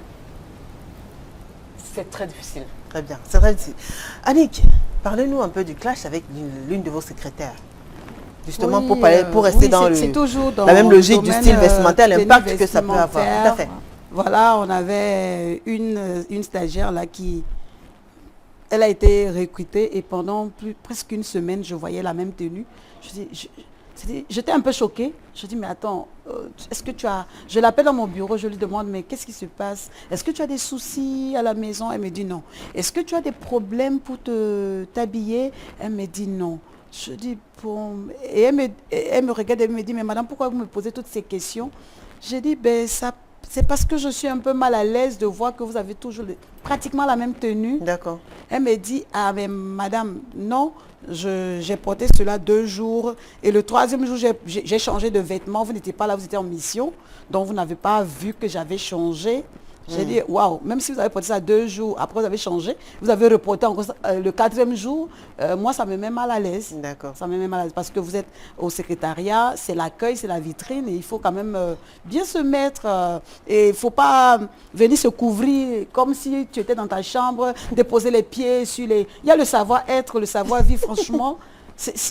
c'est très difficile. Très bien, c'est très difficile. Annick, parlez-nous un peu du clash avec l'une de vos secrétaires. Justement, Oui, pour rester oui, dans, c'est toujours dans la même logique le du domaine, style vestimentaire, tenue l'impact que ça peut avoir. Tout à fait. Voilà, on avait une stagiaire là qui, elle a été recrutée et pendant presque une semaine, je voyais la même tenue. J'étais un peu choquée. Je dis, mais attends, est-ce que tu as... Je l'appelle dans mon bureau, je lui demande, mais qu'est-ce qui se passe? Est-ce que tu as des soucis à la maison? Elle me dit non. Est-ce que tu as des problèmes pour t'habiller? Elle me dit non. Je dis, bon... Et elle me regarde et elle me dit, mais madame, pourquoi vous me posez toutes ces questions? J'ai dit, ben ça... C'est parce que je suis un peu mal à l'aise de voir que vous avez toujours pratiquement la même tenue. D'accord. Elle me dit, ah mais madame, non, j'ai porté cela 2 jours. Et le 3e jour, j'ai changé de vêtements. Vous n'étiez pas là, vous étiez en mission. Donc vous n'avez pas vu que j'avais changé. J'ai dit, waouh, même si vous avez porté ça 2 jours, après vous avez changé, vous avez reporté encore le 4e jour, moi ça me met mal à l'aise. D'accord. Ça me met mal à l'aise parce que vous êtes au secrétariat, c'est l'accueil, c'est la vitrine et il faut quand même bien se mettre et il ne faut pas venir se couvrir comme si tu étais dans ta chambre, déposer les pieds sur les... Il y a le savoir-être, le savoir-vivre, franchement,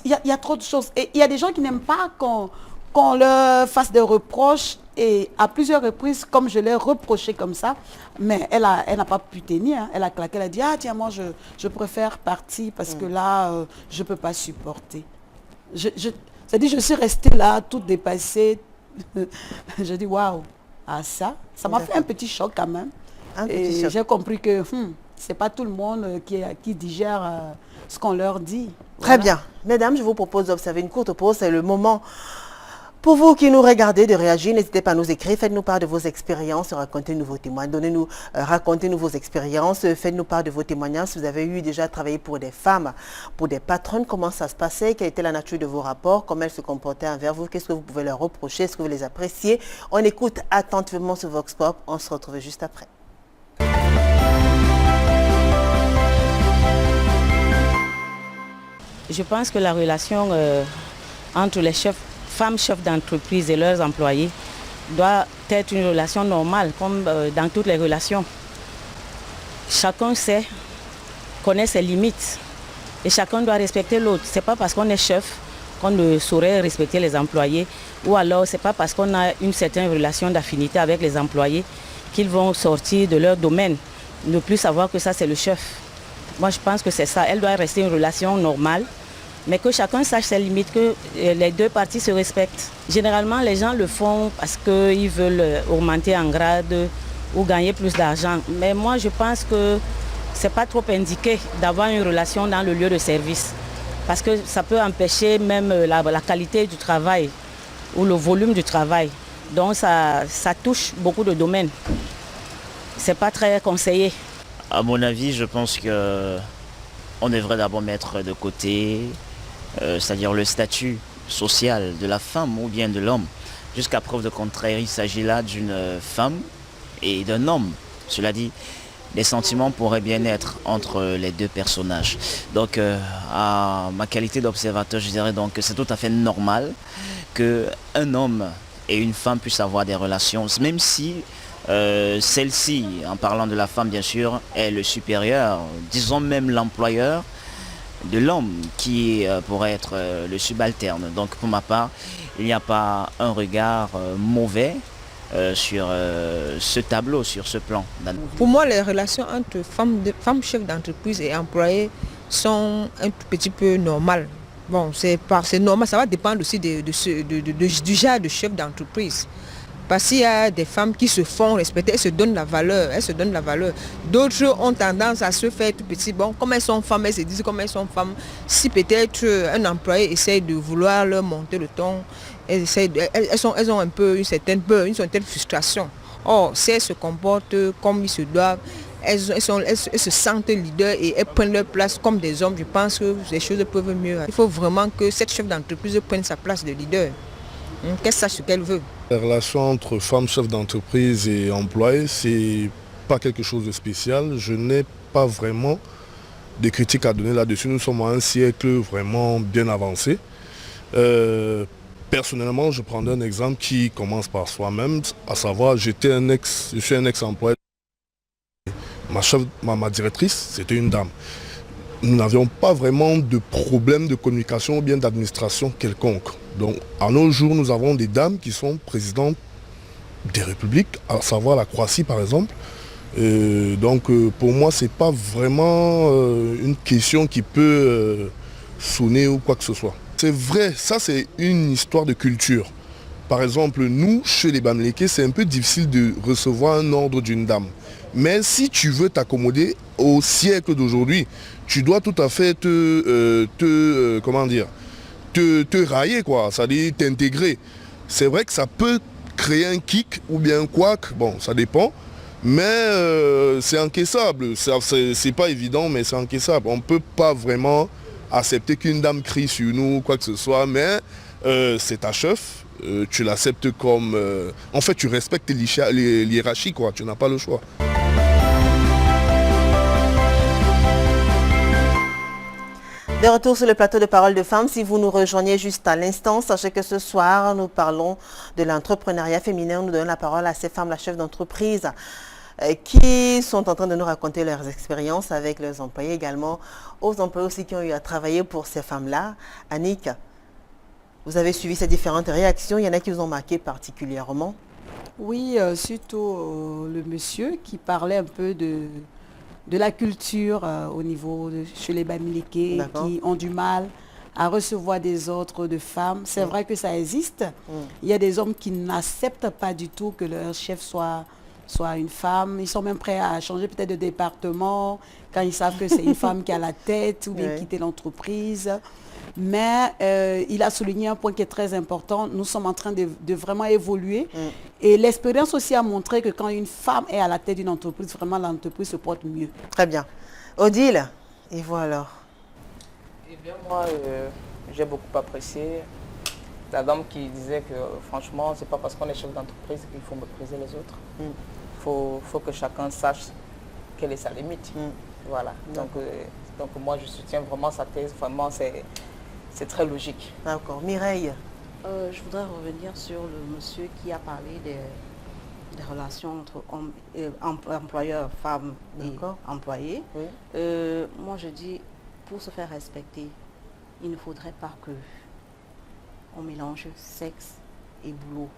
il y a trop de choses. Et il y a des gens qui n'aiment pas qu'on leur fasse des reproches et à plusieurs reprises, comme je l'ai reproché comme ça, mais elle n'a pas pu tenir, hein. Elle a claqué, elle a dit, ah tiens, moi je préfère partir parce que là, je ne peux pas supporter. C'est-à-dire, je suis restée là, toute dépassée. Je dis, waouh, ah ça m'a fait un petit choc quand même. Et j'ai compris que c'est pas tout le monde qui digère ce qu'on leur dit. Très Voilà. bien. Mesdames, je vous propose d'observer une courte pause. C'est le moment pour vous qui nous regardez de réagir. N'hésitez pas à nous écrire. Faites-nous part de vos expériences. Racontez-nous vos témoignages. Racontez-nous vos expériences. Faites-nous part de vos témoignages. Si vous avez eu déjà travaillé pour des femmes, pour des patronnes, comment ça se passait? Quelle était la nature de vos rapports? Comment elles se comportaient envers vous? Qu'est-ce que vous pouvez leur reprocher? Est-ce que vous les appréciez? On écoute attentivement ce Vox Pop. On se retrouve juste après. Je pense que la relation entre les femmes chefs d'entreprise et leurs employés doit être une relation normale, comme dans toutes les relations. Chacun connaît ses limites et chacun doit respecter l'autre. Ce n'est pas parce qu'on est chef qu'on ne saurait respecter les employés, ou alors ce n'est pas parce qu'on a une certaine relation d'affinité avec les employés qu'ils vont sortir de leur domaine, ne plus savoir que ça c'est le chef. Moi je pense que c'est ça, elle doit rester une relation normale, mais que chacun sache ses limites, que les deux parties se respectent. Généralement les gens le font parce qu'ils veulent augmenter en grade ou gagner plus d'argent, mais moi je pense que ce n'est pas trop indiqué d'avoir une relation dans le lieu de service, parce que ça peut empêcher même la qualité du travail ou le volume du travail. Donc ça touche beaucoup de domaines. Ce n'est pas très conseillé. À mon avis, je pense qu'on devrait d'abord mettre de côté, c'est-à-dire le statut social de la femme ou bien de l'homme. Jusqu'à preuve de contraire, il s'agit là d'une femme et d'un homme. Cela dit, les sentiments pourraient bien être entre les deux personnages. Donc, à ma qualité d'observateur, je dirais donc que c'est tout à fait normal qu'un homme et une femme puissent avoir des relations, même si celle-ci, en parlant de la femme bien sûr, est le supérieur, disons même l'employeur de l'homme qui pourrait être le subalterne. Donc pour ma part, il n'y a pas un regard mauvais sur ce tableau, sur ce plan. Pour moi, les relations entre femmes chefs d'entreprise et employés sont un tout petit peu normales. Bon, c'est normal, ça va dépendre aussi du genre de chef d'entreprise. Parce qu'il y a des femmes qui se font respecter, elles se donnent la valeur, D'autres ont tendance à se faire tout petit. Bon, comme elles sont femmes, elles se disent comme elles sont femmes. Si peut-être un employé essaie de vouloir leur monter le ton, elles ont un peu une certaine peur, une certaine frustration. Or, si elles se comportent comme ils se doivent, elles se sentent leaders et elles prennent leur place comme des hommes. Je pense que les choses peuvent mieux. Il faut vraiment que cette chef d'entreprise prenne sa place de leader. qu'elle sache ce qu'elle veut. La relation entre femmes chefs d'entreprise et employés, c'est pas quelque chose de spécial. Je n'ai pas vraiment de critiques à donner là-dessus. Nous sommes à un siècle vraiment bien avancé. Personnellement, je prendrai un exemple qui commence par soi-même, à savoir, je suis un ex-employé. Ma directrice, c'était une dame. Nous n'avions pas vraiment de problème de communication ou bien d'administration quelconque. Donc, à nos jours, nous avons des dames qui sont présidentes des républiques, à savoir la Croatie par exemple. Pour moi, ce n'est pas vraiment une question qui peut sonner ou quoi que ce soit. C'est vrai, ça c'est une histoire de culture. Par exemple, nous, chez les Bamileke, c'est un peu difficile de recevoir un ordre d'une dame. Mais si tu veux t'accommoder au siècle d'aujourd'hui, tu dois tout à fait te railler, quoi, c'est-à-dire t'intégrer. C'est vrai que ça peut créer un kick ou bien un couac, bon, ça dépend. Mais c'est encaissable, c'est pas évident, mais c'est encaissable. On ne peut pas vraiment accepter qu'une dame crie sur nous, quoi que ce soit, mais c'est ta chef, tu l'acceptes comme... en fait, tu respectes les hiérarchies, quoi, tu n'as pas le choix. De retour sur le plateau de Parole de Femmes, si vous nous rejoignez juste à l'instant, sachez que ce soir, nous parlons de l'entrepreneuriat féminin. Nous donnons la parole à ces femmes, la chef d'entreprise, qui sont en train de nous raconter leurs expériences avec leurs employés, également aux employés aussi qui ont eu à travailler pour ces femmes-là. Annick, vous avez suivi ces différentes réactions, il y en a qui vous ont marqué particulièrement? Oui, surtout le monsieur qui parlait un peu de la culture au niveau chez les Bamileke qui ont du mal à recevoir des ordres de femmes. C'est vrai que ça existe. Il y a des hommes qui n'acceptent pas du tout que leur chef soit une femme. Ils sont même prêts à changer peut-être de département quand ils savent que c'est une femme qui a la tête ou bien quitter l'entreprise. Mais il a souligné un point qui est très important. Nous sommes en train de vraiment évoluer. Et l'expérience aussi a montré que quand une femme est à la tête d'une entreprise, vraiment l'entreprise se porte mieux. Très bien. Odile, et vous alors? Eh bien, moi, j'ai beaucoup apprécié la dame qui disait que franchement, c'est pas parce qu'on est chef d'entreprise qu'il faut mépriser les autres. Faut que chacun sache quelle est sa limite. Voilà. Donc moi, je soutiens vraiment sa thèse. Vraiment, c'est très logique. D'accord. Mireille? Je voudrais revenir sur le monsieur qui a parlé des relations entre employeurs, femmes et employés. Moi, je dis, pour se faire respecter, il ne faudrait pas que on mélange sexe et boulot.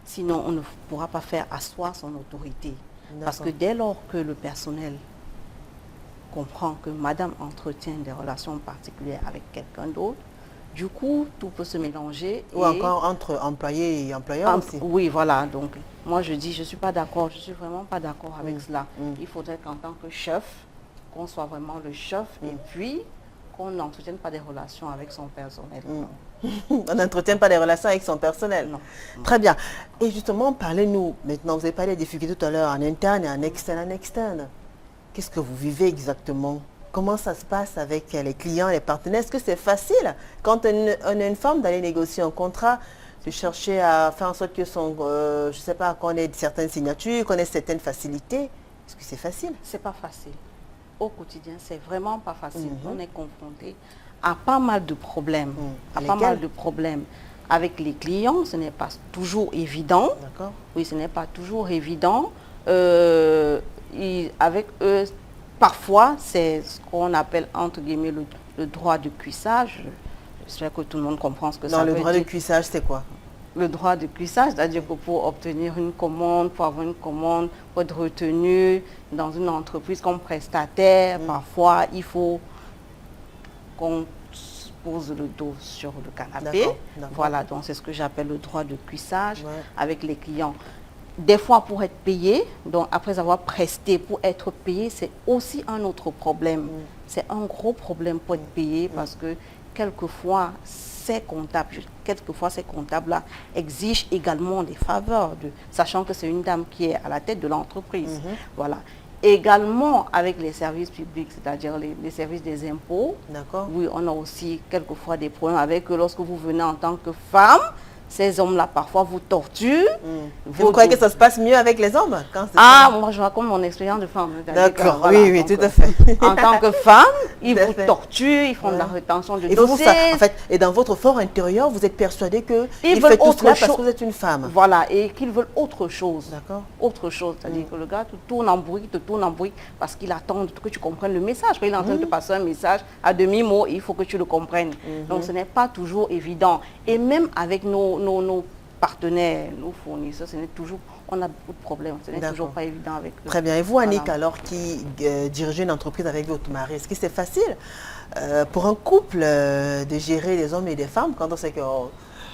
Sinon, on ne pourra pas faire asseoir son autorité. Parce que dès lors que le personnel comprend que madame entretient des relations particulières avec quelqu'un d'autre, du coup, tout peut se mélanger. Ou encore entre employés et employeurs aussi. Oui, voilà. Donc, moi, je dis, je ne suis pas d'accord. Je ne suis vraiment pas d'accord avec cela. Il faudrait qu'en tant que chef, qu'on soit vraiment le chef et puis qu'on n'entretienne pas des relations avec son personnel. On n'entretient pas des relations avec son personnel. Non. Très bien. Et justement, parlez-nous maintenant. Vous avez parlé des difficultés tout à l'heure en interne et en externe. Qu'est-ce que vous vivez exactement? Comment ça se passe avec les clients, les partenaires? Est-ce que c'est facile quand on est une femme d'aller négocier un contrat, de chercher à faire en sorte que je ne sais pas, qu'on ait certaines signatures, qu'on ait certaines facilités? Est-ce que c'est facile? C'est pas facile. Au quotidien, c'est vraiment pas facile. On est confronté à pas mal de problèmes. Avec les clients, ce n'est pas toujours évident. D'accord. Oui, ce n'est pas toujours évident. Avec eux, parfois, c'est ce qu'on appelle, entre guillemets, le droit de cuissage. J'espère que tout le monde comprend ce que ça veut dire. Non, le droit de cuissage, c'est quoi? Le droit de cuissage, c'est-à-dire que pour obtenir une commande, pour avoir une commande, pour être retenu dans une entreprise comme prestataire, parfois, il faut qu'on pose le dos sur le canapé. Voilà, donc c'est ce que j'appelle le droit de cuissage avec les clients. Des fois, pour être payé, donc après avoir presté, pour être payé, c'est aussi un autre problème. C'est un gros problème pour être payé parce que quelquefois, ces comptables-là exigent également des faveurs, sachant que c'est une dame qui est à la tête de l'entreprise. Voilà. Également avec les services publics, c'est-à-dire les services des impôts. D'accord. Oui, on a aussi quelquefois des problèmes avec eux lorsque vous venez en tant que femme. ces hommes-là parfois vous torturent. Vous croyez que ça se passe mieux avec les hommes quand Moi je raconte mon expérience de femme. D'accord, Voilà, oui, donc, tout à fait. En tant que femme, ils Tout à vous fait. torturent, ils font de la rétention de Et vous, dossiers. en fait, et dans votre fort intérieur, vous êtes persuadé que Ils il veulent fait tout autre cela parce chose. que vous êtes une femme. Voilà, et qu'ils veulent autre chose. D'accord. Autre chose, c'est-à-dire que le gars te tourne en bruit, parce qu'il attend que tu comprennes le message. Il est en train de te passer un message à demi-mot, il faut que tu le comprennes. Donc ce n'est pas toujours évident. Et même avec nos partenaires, nos fournisseurs, on a beaucoup de problèmes. Ce n'est toujours pas évident avec eux. Très bien. Et vous, Annick, Voilà. alors qui dirigez une entreprise avec votre mari, est-ce que c'est facile pour un couple de gérer des hommes et des femmes quand on sait que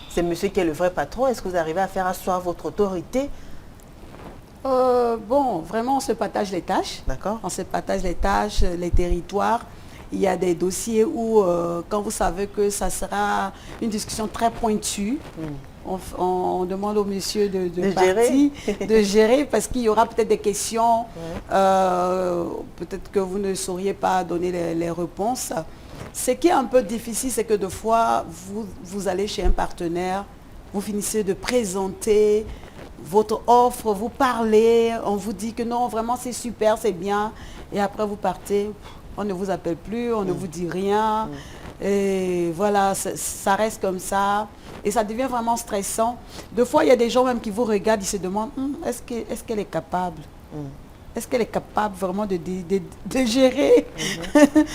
c'est monsieur qui est le vrai patron? Est-ce que vous arrivez à faire asseoir votre autorité? Bon, vraiment, on se partage les tâches. D'accord. On se partage les tâches, les territoires. Il y a des dossiers où, quand vous savez que ça sera une discussion très pointue, on demande au monsieur de partir, de gérer, parce qu'il y aura peut-être des questions, peut-être que vous ne sauriez pas donner les réponses. Ce qui est un peu difficile, c'est que des fois, vous allez chez un partenaire, vous finissez de présenter votre offre, vous parlez, on vous dit que non, vraiment c'est super, c'est bien, et après vous partez, on ne vous appelle plus, on ne vous dit rien, et voilà, ça reste comme ça, et ça devient vraiment stressant. Des fois, il y a des gens même qui vous regardent, ils se demandent, est-ce qu'elle est capable Est-ce qu'elle est capable vraiment de gérer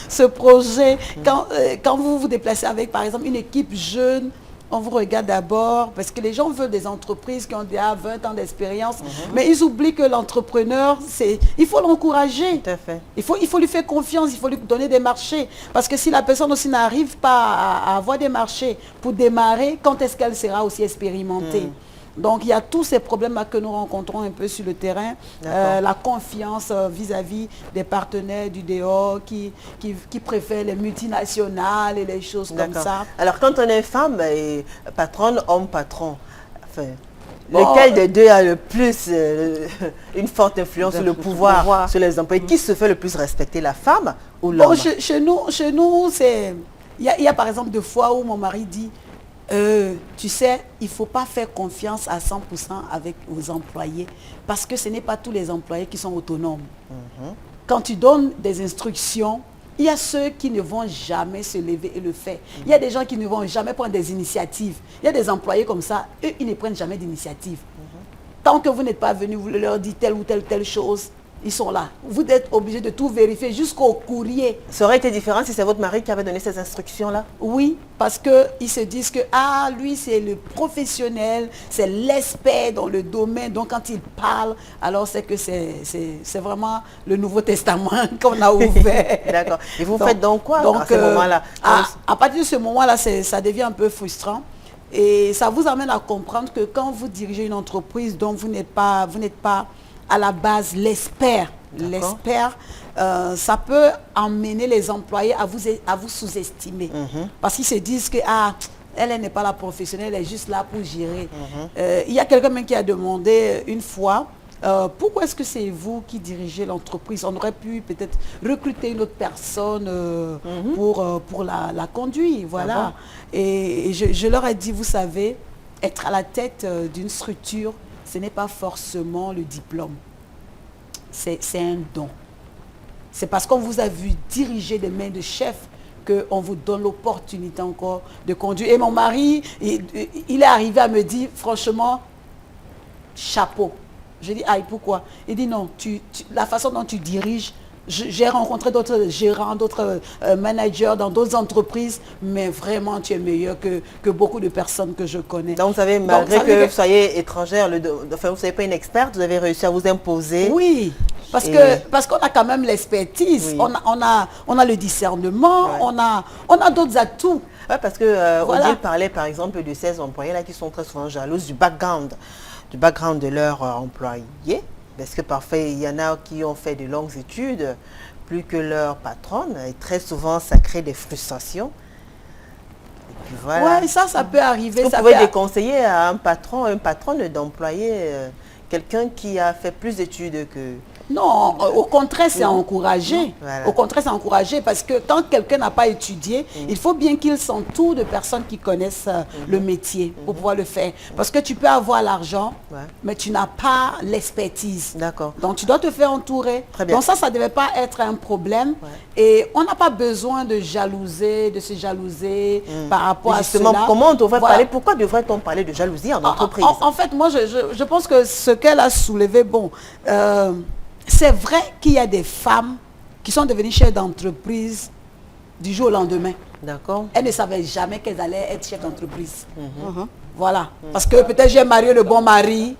ce projet? Quand vous vous déplacez avec, par exemple, une équipe jeune, on vous regarde d'abord, parce que les gens veulent des entreprises qui ont déjà 20 ans d'expérience, mais ils oublient que l'entrepreneur, il faut l'encourager. Tout à fait. Il faut lui faire confiance, il faut lui donner des marchés. Parce que si la personne aussi n'arrive pas à avoir des marchés pour démarrer, quand est-ce qu'elle sera aussi expérimentée? Donc il y a tous ces problèmes que nous rencontrons un peu sur le terrain. La confiance vis-à-vis des partenaires du dehors qui préfèrent les multinationales et les choses comme ça. Alors quand on est femme et patronne, homme patron, enfin, lequel des deux a le plus une forte influence sur le pouvoir sur les employés? Qui se fait le plus respecter, la femme ou l'homme? Chez nous, il y a par exemple des fois où mon mari dit, tu sais, il ne faut pas faire confiance à 100% avec vos employés, parce que ce n'est pas tous les employés qui sont autonomes. Quand tu donnes des instructions, il y a ceux qui ne vont jamais se lever et le faire. Il y a des gens qui ne vont jamais prendre des initiatives. Il y a des employés comme ça, eux, ils ne prennent jamais d'initiative. Tant que vous n'êtes pas venu, vous leur dites telle ou telle chose, ils sont là. Vous êtes obligé de tout vérifier jusqu'au courrier. Ça aurait été différent si c'est votre mari qui avait donné ces instructions-là? Oui, parce qu'ils se disent que lui c'est le professionnel, c'est l'expert dans le domaine. Donc quand il parle, alors c'est que c'est vraiment le Nouveau Testament qu'on a ouvert. D'accord. Et vous faites donc quoi à ce moment-là? À partir de ce moment-là, ça devient un peu frustrant. Et ça vous amène à comprendre que quand vous dirigez une entreprise dont vous n'êtes pas à la base l'expert, ça peut emmener les employés à vous sous-estimer. Parce qu'ils se disent que elle n'est pas la professionnelle, elle est juste là pour gérer. Il y a quelqu'un même qui a demandé une fois, pourquoi est-ce que c'est vous qui dirigez l'entreprise? On aurait pu peut-être recruter une autre personne pour la conduire. Voilà. Et je leur ai dit, vous savez, être à la tête d'une structure, ce n'est pas forcément le diplôme. C'est un don. C'est parce qu'on vous a vu diriger des mains de chef qu'on vous donne l'opportunité encore de conduire. Et mon mari, il est arrivé à me dire, franchement, chapeau. Je dis, pourquoi? Il dit, non, la façon dont tu diriges, j'ai rencontré d'autres gérants, d'autres managers dans d'autres entreprises, mais vraiment tu es meilleur que beaucoup de personnes que je connais. Donc vous savez, malgré que vous soyez étrangère, enfin vous ne soyez pas une experte, vous avez réussi à vous imposer. Oui, parce qu'on a quand même l'expertise, on a le discernement, on a d'autres atouts. Ouais, parce que Odile parlait par exemple de ces employés là qui sont très souvent jalouses du background de leurs employés. Parce que parfois, il y en a qui ont fait de longues études, plus que leur patronne, et très souvent, ça crée des frustrations. Et puis voilà. Oui, ça peut arriver. Vous pouvez déconseiller à un patron d'employer quelqu'un qui a fait plus d'études Non, au contraire, c'est encouragé. Voilà. Au contraire, c'est encouragé parce que quand quelqu'un n'a pas étudié, il faut bien qu'il s'entoure de personnes qui connaissent le métier pour pouvoir le faire. Parce que tu peux avoir l'argent, mais tu n'as pas l'expertise. D'accord. Donc, tu dois te faire entourer. Très bien. Donc, ça ne devait pas être un problème. Et on n'a pas besoin de jalouser, de se jalouser par rapport Justement, à cela. comment on devrait Voilà. parler? Pourquoi devrait-on parler de jalousie en entreprise? En fait, moi, je pense que ce qu'elle a soulevé, bon, c'est vrai qu'il y a des femmes qui sont devenues chefs d'entreprise du jour au lendemain. D'accord. Elles ne savaient jamais qu'elles allaient être chefs d'entreprise. Voilà. Parce que peut-être j'ai marié le bon mari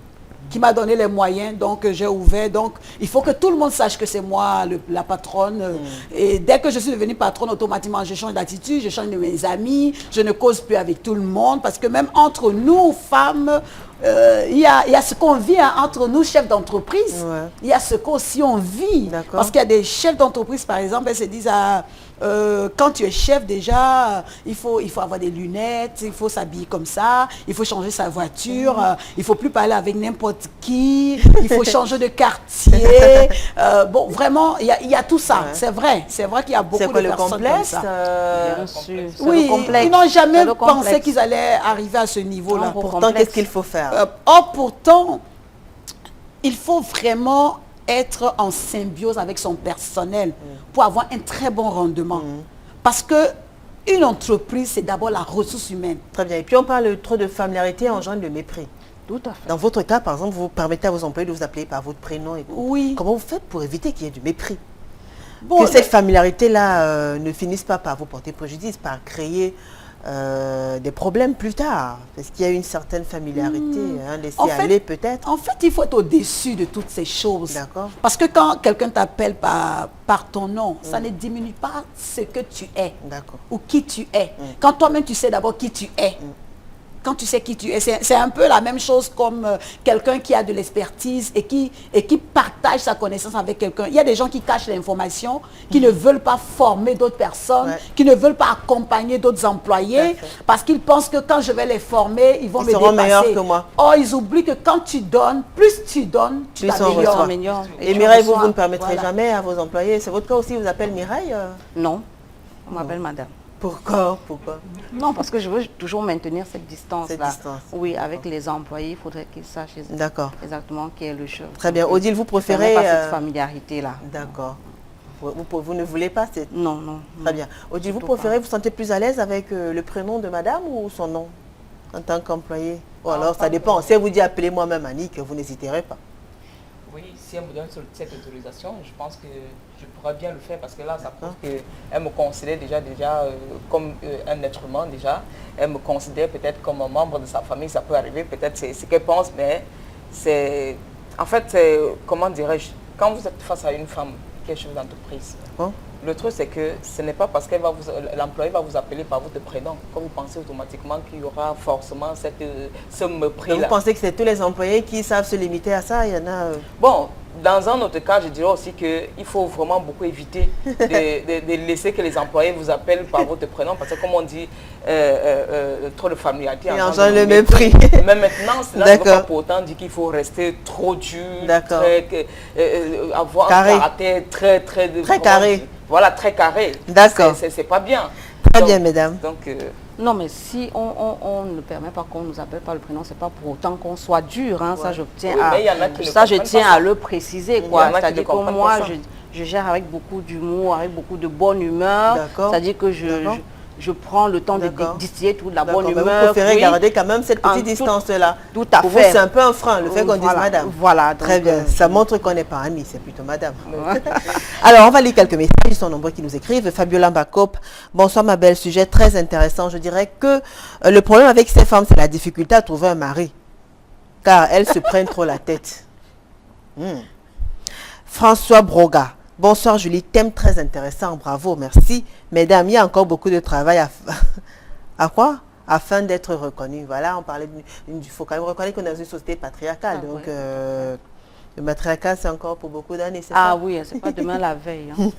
qui m'a donné les moyens, donc j'ai ouvert. Donc, il faut que tout le monde sache que c'est moi la patronne. Et dès que je suis devenue patronne, automatiquement, je change d'attitude, je change de mes amis, je ne cause plus avec tout le monde. Parce que même entre nous, femmes, il y a ce qu'on vit entre nous, chefs d'entreprise. Ouais. Il y a ce qu'aussi on vit. D'accord. Parce qu'il y a des chefs d'entreprise, par exemple, elles se disent, quand tu es chef déjà, il faut avoir des lunettes, il faut s'habiller comme ça, il faut changer sa voiture, il ne faut plus parler avec n'importe qui, il faut changer de quartier. Bon, vraiment, il y a tout ça. Ouais. C'est vrai qu'il y a beaucoup C'est de quoi le personnes comme complexe? ça. Bien sûr. C'est Oui, le complexe. ils n'ont jamais C'est le pensé complexe. qu'ils allaient arriver à ce niveau-là. Non, pour- Pourtant, complexe. qu'est-ce qu'il faut faire? Or, pourtant, il faut vraiment être en symbiose avec son personnel pour avoir un très bon rendement. Parce que une entreprise, c'est d'abord la ressource humaine. Très bien. Et puis, on parle trop de familiarité engendre le mépris. Tout à fait. Dans votre cas, par exemple, vous permettez à vos employés de vous appeler par votre prénom et tout. Oui. Comment vous faites pour éviter qu'il y ait du mépris? Bon, Que cette familiarité-là ne finisse pas par vous porter préjudice, par créer des problèmes plus tard. Parce qu'il y a une certaine familiarité, laisser En fait- aller peut-être. En fait, il faut être au-dessus de toutes ces choses. D'accord. Parce que quand quelqu'un t'appelle par ton nom, ça ne diminue pas ce que tu es D'accord. ou qui tu es. Quand toi-même, tu sais d'abord qui tu es. Quand tu sais qui tu es, c'est un peu la même chose comme quelqu'un qui a de l'expertise et qui partage sa connaissance avec quelqu'un. Il y a des gens qui cachent l'information, qui ne veulent pas former d'autres personnes, Ouais. qui ne veulent pas accompagner d'autres employés, parce qu'ils pensent que quand je vais les former, ils vont Ils me seront dépasser. meilleurs que moi. Or, ils oublient que quand tu donnes, plus tu donnes, tu Plus on t'améliores. reçoit. Améliore. Et tu Mireille, vous reçois. ne permettrez Voilà. jamais à vos employés, c'est votre cas aussi, vous appelez Mireille Non. On m'appelle madame. Pourquoi? Non, parce que je veux toujours maintenir cette distance-là. Cette distance. Oui, avec les employés, il faudrait qu'ils sachent D'accord. exactement qui est le chef. Très bien. Odile, vous Je préférez... n'ai pas cette familiarité-là. D'accord. Vous ne voulez pas cette... Non, non. Très bien. Odile, vous Surtout préférez, vous sentez plus à l'aise avec le prénom de madame ou son nom en tant qu'employé? Ou alors, ça dépend. Si elle vous dit appelez-moi même Annick, vous n'hésiterez pas. Oui, si elle me donne cette autorisation, je pense que je pourrais bien le faire parce que là, ça prouve qu'elle me considère déjà comme un être humain déjà. Elle me considère peut-être comme un membre de sa famille, ça peut arriver, peut-être c'est ce qu'elle pense, mais c'est... En fait, comment dirais-je, quand vous êtes face à une femme qui est chef d'entreprise, Bon. le truc c'est que ce n'est pas parce que l'employé va vous appeler par votre prénom que vous pensez automatiquement qu'il y aura forcément ce Donc, mépris-là. vous pensez que c'est tous les employés qui savent se limiter à ça? Il y en a... Bon, dans un autre cas, je dirais aussi qu'il faut vraiment beaucoup éviter de laisser que les employés vous appellent par votre prénom parce que comme on dit, trop de familiarité. Il engendre le mépris. Mais maintenant, cela ne veut pas pour autant dire qu'il faut rester trop dur, avoir carré. un caractère très carré. Voilà, très carré. D'accord. C'est pas bien. Très bien, mesdames. Donc, Non, mais si on ne permet pas qu'on nous appelle par le prénom, c'est pas pour autant qu'on soit dur. Hein. Ça, je tiens Oui, mais il y en a qui ne ça, je comprennent tiens pas ça. à le préciser. Il y en quoi. a qui ne C'est-à-dire que comprennent moi, pas ça. je gère avec beaucoup d'humour, avec beaucoup de bonne humeur. D'accord. C'est-à-dire que je prends le temps de D'accord. distiller toute la D'accord, bonne mais humeur. vous préférez oui. garder quand même cette En petite tout- distance-là. Tout à Pour fait. vous, c'est un peu un frein, le fait qu'on dise Voilà. madame. Voilà. Très donc, bien, ça montre qu'on n'est pas amis, c'est plutôt madame. Alors, on va lire quelques messages, ils sont nombreux qui nous écrivent. Fabiola Mbakop, bonsoir ma belle, sujet très intéressant. Je dirais que le problème avec ces femmes, c'est la difficulté à trouver un mari. Car elles se prennent trop la tête. François Broga, bonsoir Julie, thème très intéressant, bravo, merci. Mesdames, il y a encore beaucoup de travail à quoi? Afin d'être reconnu. Voilà, on parlait il faut quand même reconnaître qu'on est dans une société patriarcale. Ah, donc, ouais. le matriarcat, c'est encore pour beaucoup d'années, c'est Ah ça? oui, c'est pas demain la veille. Hein.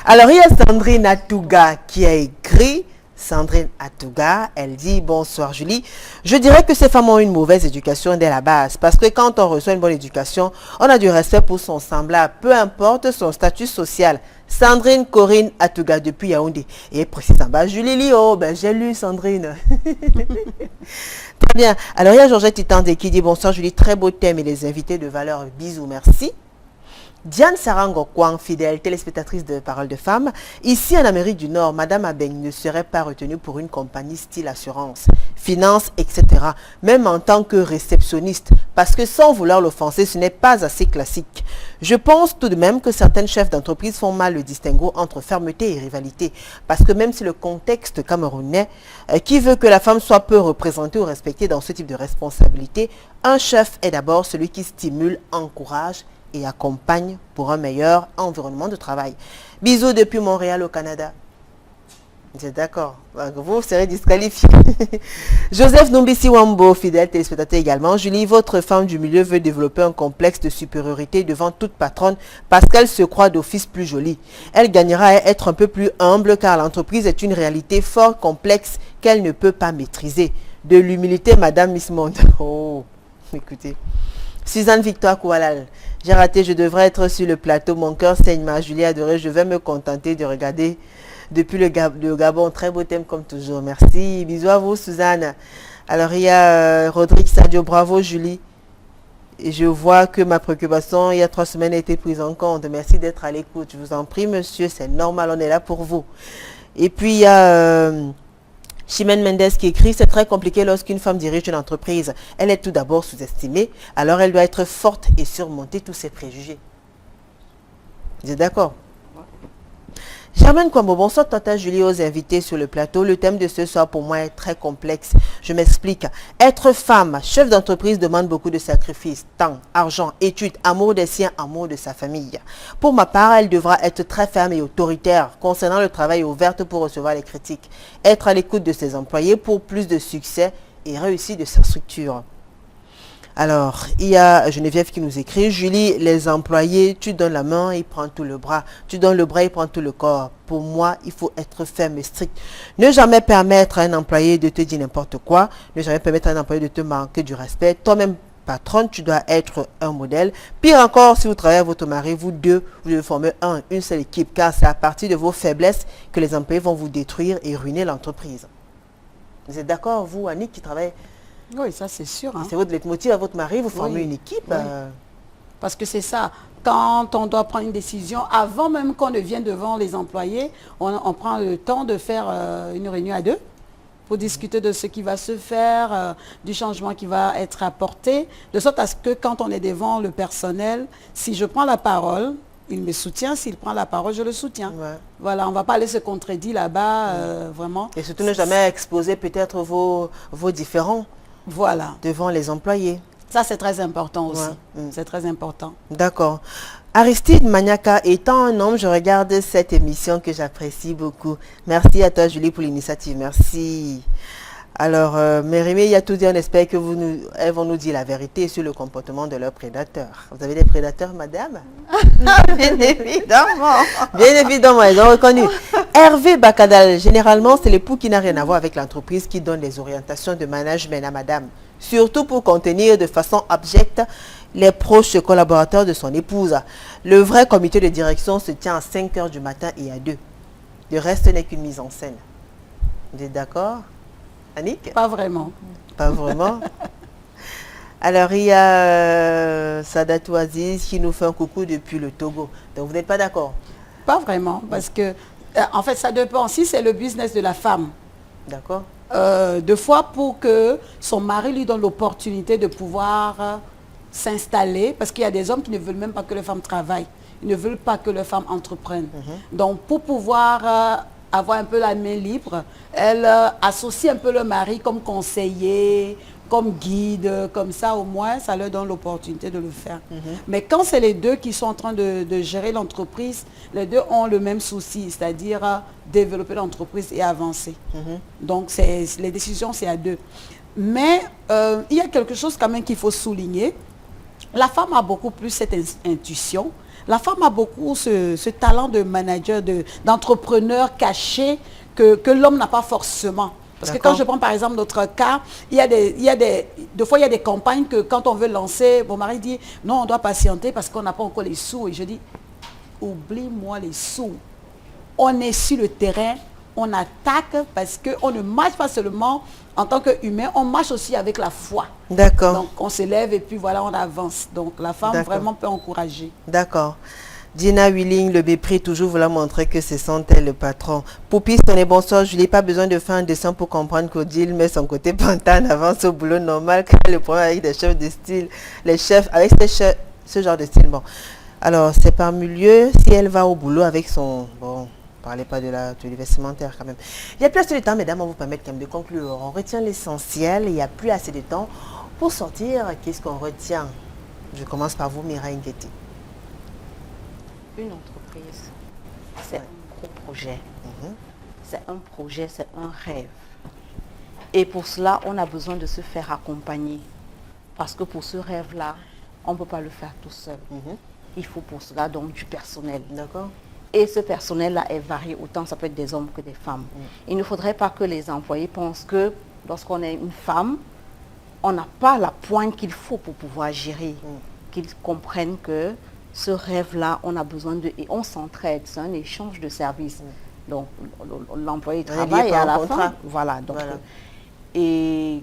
Alors, il y a Sandrine Atouga qui a écrit Sandrine Atouga, elle dit « Bonsoir Julie. Je dirais que ces femmes ont une mauvaise éducation dès la base parce que quand on reçoit une bonne éducation, on a du respect pour son semblable, peu importe son statut social. » Sandrine Corinne Atouga depuis Yaoundé. Et précisément, bah, Julie Lio, ben, j'ai lu Sandrine. Très bien. Alors il y a Georgette Titandé qui dit « Bonsoir Julie, très beau thème et les invités de valeur. Bisous, merci. » Diane Sarango Kwang, fidèle téléspectatrice de Parole de Femmes. Ici en Amérique du Nord, Madame Abeng ne serait pas retenue pour une compagnie style assurance, finance, etc. Même en tant que réceptionniste, parce que sans vouloir l'offenser, ce n'est pas assez classique. Je pense tout de même que certains chefs d'entreprise font mal le distinguo entre fermeté et rivalité. Parce que même si le contexte camerounais, qui veut que la femme soit peu représentée ou respectée dans ce type de responsabilité, un chef est d'abord celui qui stimule, encourage et accompagne pour un meilleur environnement de travail. Bisous depuis Montréal au Canada. Vous êtes d'accord? Vous serez disqualifié. Joseph Numbisi Wambo, fidèle téléspectateur également. Julie, votre femme du milieu veut développer un complexe de supériorité devant toute patronne parce qu'elle se croit d'office plus jolie. Elle gagnera à être un peu plus humble car l'entreprise est une réalité fort complexe qu'elle ne peut pas maîtriser. De l'humilité, Madame Miss Monde. Oh, écoutez. Suzanne Victoire Koualal. J'ai raté, je devrais être sur le plateau. Mon cœur saigne, ma Julie adorée. Je vais me contenter de regarder depuis le Gabon. Très beau thème comme toujours. Merci. Bisous à vous, Suzanne. Alors, il y a Rodrigue Sadio. Bravo, Julie. Et je vois que ma préoccupation, il y a 3 semaines, a été prise en compte. Merci d'être à l'écoute. Je vous en prie, monsieur. C'est normal, on est là pour vous. Et puis, il y a... Chimène Mendes qui écrit « C'est très compliqué lorsqu'une femme dirige une entreprise. Elle est tout d'abord sous-estimée, alors elle doit être forte et surmonter tous ses préjugés. » Vous êtes d'accord? Germaine Kwambo, bonsoir Tata Julie, aux invités sur le plateau. Le thème de ce soir pour moi est très complexe. Je m'explique. Être femme, chef d'entreprise demande beaucoup de sacrifices, temps, argent, études, amour des siens, amour de sa famille. Pour ma part, elle devra être très ferme et autoritaire concernant le travail, ouverte pour recevoir les critiques. Être à l'écoute de ses employés pour plus de succès et réussite de sa structure. Alors, il y a Geneviève qui nous écrit « Julie, les employés, tu donnes la main, il prend tout le bras. Tu donnes le bras, il prend tout le corps. Pour moi, il faut être ferme et strict. Ne jamais permettre à un employé de te dire n'importe quoi. Ne jamais permettre à un employé de te manquer du respect. Toi-même, patronne, tu dois être un modèle. Pire encore, si vous travaillez avec votre mari, vous deux, vous devez former une seule équipe. Car c'est à partir de vos faiblesses que les employés vont vous détruire et ruiner l'entreprise. » Vous êtes d'accord, vous, Annick, qui travaille? Oui, ça c'est sûr. Hein. C'est votre leitmotiv à votre mari, vous formez une équipe. Oui. Parce que c'est ça. Quand on doit prendre une décision, avant même qu'on ne vienne devant les employés, on prend le temps de faire une réunion à deux pour discuter de ce qui va se faire, du changement qui va être apporté, de sorte à ce que quand on est devant le personnel, si je prends la parole, il me soutient, s'il prend la parole, je le soutiens. Ouais. Voilà, on ne va pas aller se contredire là-bas, vraiment. Et surtout ne jamais exposer peut-être vos différends. Voilà. Devant les employés. Ça, c'est très important aussi. Ouais. C'est très important. D'accord. Aristide Maniaka, étant un homme, je regarde cette émission que j'apprécie beaucoup. Merci à toi, Julie, pour l'initiative. Merci. Alors, Mérimée, il y a tout dit, on espère que elles vont nous dire la vérité sur le comportement de leurs prédateurs. Vous avez des prédateurs, madame? Bien évidemment. Bien évidemment, ils ont reconnu. Hervé Bakadal, généralement, c'est l'époux qui n'a rien à voir avec l'entreprise qui donne les orientations de management à madame. Surtout pour contenir de façon abjecte les proches collaborateurs de son épouse. Le vrai comité de direction se tient à 5 h du matin et à 2. Le reste n'est qu'une mise en scène. Vous êtes d'accord? Annick? Pas vraiment. Pas vraiment. Alors, il y a Sadatou Aziz qui nous fait un coucou depuis le Togo. Donc, vous n'êtes pas d'accord? Pas vraiment, parce que, en fait, ça dépend. Si c'est le business de la femme. D'accord. Deux fois pour que son mari lui donne l'opportunité de pouvoir s'installer, parce qu'il y a des hommes qui ne veulent même pas que les femmes travaillent. Ils ne veulent pas que les femmes entreprennent. Donc, pour pouvoir... avoir un peu la main libre, elle associe un peu le mari comme conseiller, comme guide, comme ça au moins, ça leur donne l'opportunité de le faire. Mais quand c'est les deux qui sont en train de gérer l'entreprise, les deux ont le même souci, c'est-à-dire développer l'entreprise et avancer. Donc les décisions, c'est à deux. Mais il y a quelque chose quand même qu'il faut souligner. La femme a beaucoup plus cette intuition. La femme a beaucoup ce talent de manager, d'entrepreneur caché que l'homme n'a pas forcément. Parce que quand je prends par exemple notre cas, des fois il y a des campagnes que quand on veut lancer, mon mari dit non, on doit patienter parce qu'on n'a pas encore les sous. Et je dis, oublie-moi les sous. On est sur le terrain, on attaque parce qu'on ne marche pas seulement en tant qu'humain, on marche aussi avec la foi. D'accord. Donc on se lève et puis voilà, on avance. Donc la femme vraiment peut encourager. D'accord. Dina Willing, le mépris, toujours vouloir montrer que ce sont elles le patron. Poupis, on est bonsoir, je n'ai pas besoin de faire un dessin pour comprendre qu'Odile met son côté pantane avance au boulot normal, quand le problème avec des chefs de style, les chefs, avec ce genre de style. Bon, alors c'est par milieu, si elle va au boulot avec son... Bon, parlez pas du vestimentaire quand même. Il n'y a plus assez de temps, mesdames, on vous permet quand même de conclure. On retient l'essentiel, il n'y a plus assez de temps pour sortir. Qu'est-ce qu'on retient? Je commence par vous, Mireille Ngueti. Une entreprise, c'est un gros projet. C'est un projet, c'est un rêve. Et pour cela, on a besoin de se faire accompagner. Parce que pour ce rêve-là, on ne peut pas le faire tout seul. Il faut pour cela donc du personnel. D'accord. Et ce personnel-là est varié, autant ça peut être des hommes que des femmes. Il ne faudrait pas que les employés pensent que lorsqu'on est une femme, on n'a pas la pointe qu'il faut pour pouvoir gérer. Qu'ils comprennent que ce rêve-là, on a besoin de... Et on s'entraide, c'est un échange de services. Donc, l'employé travaille et à la fin... Voilà, donc... et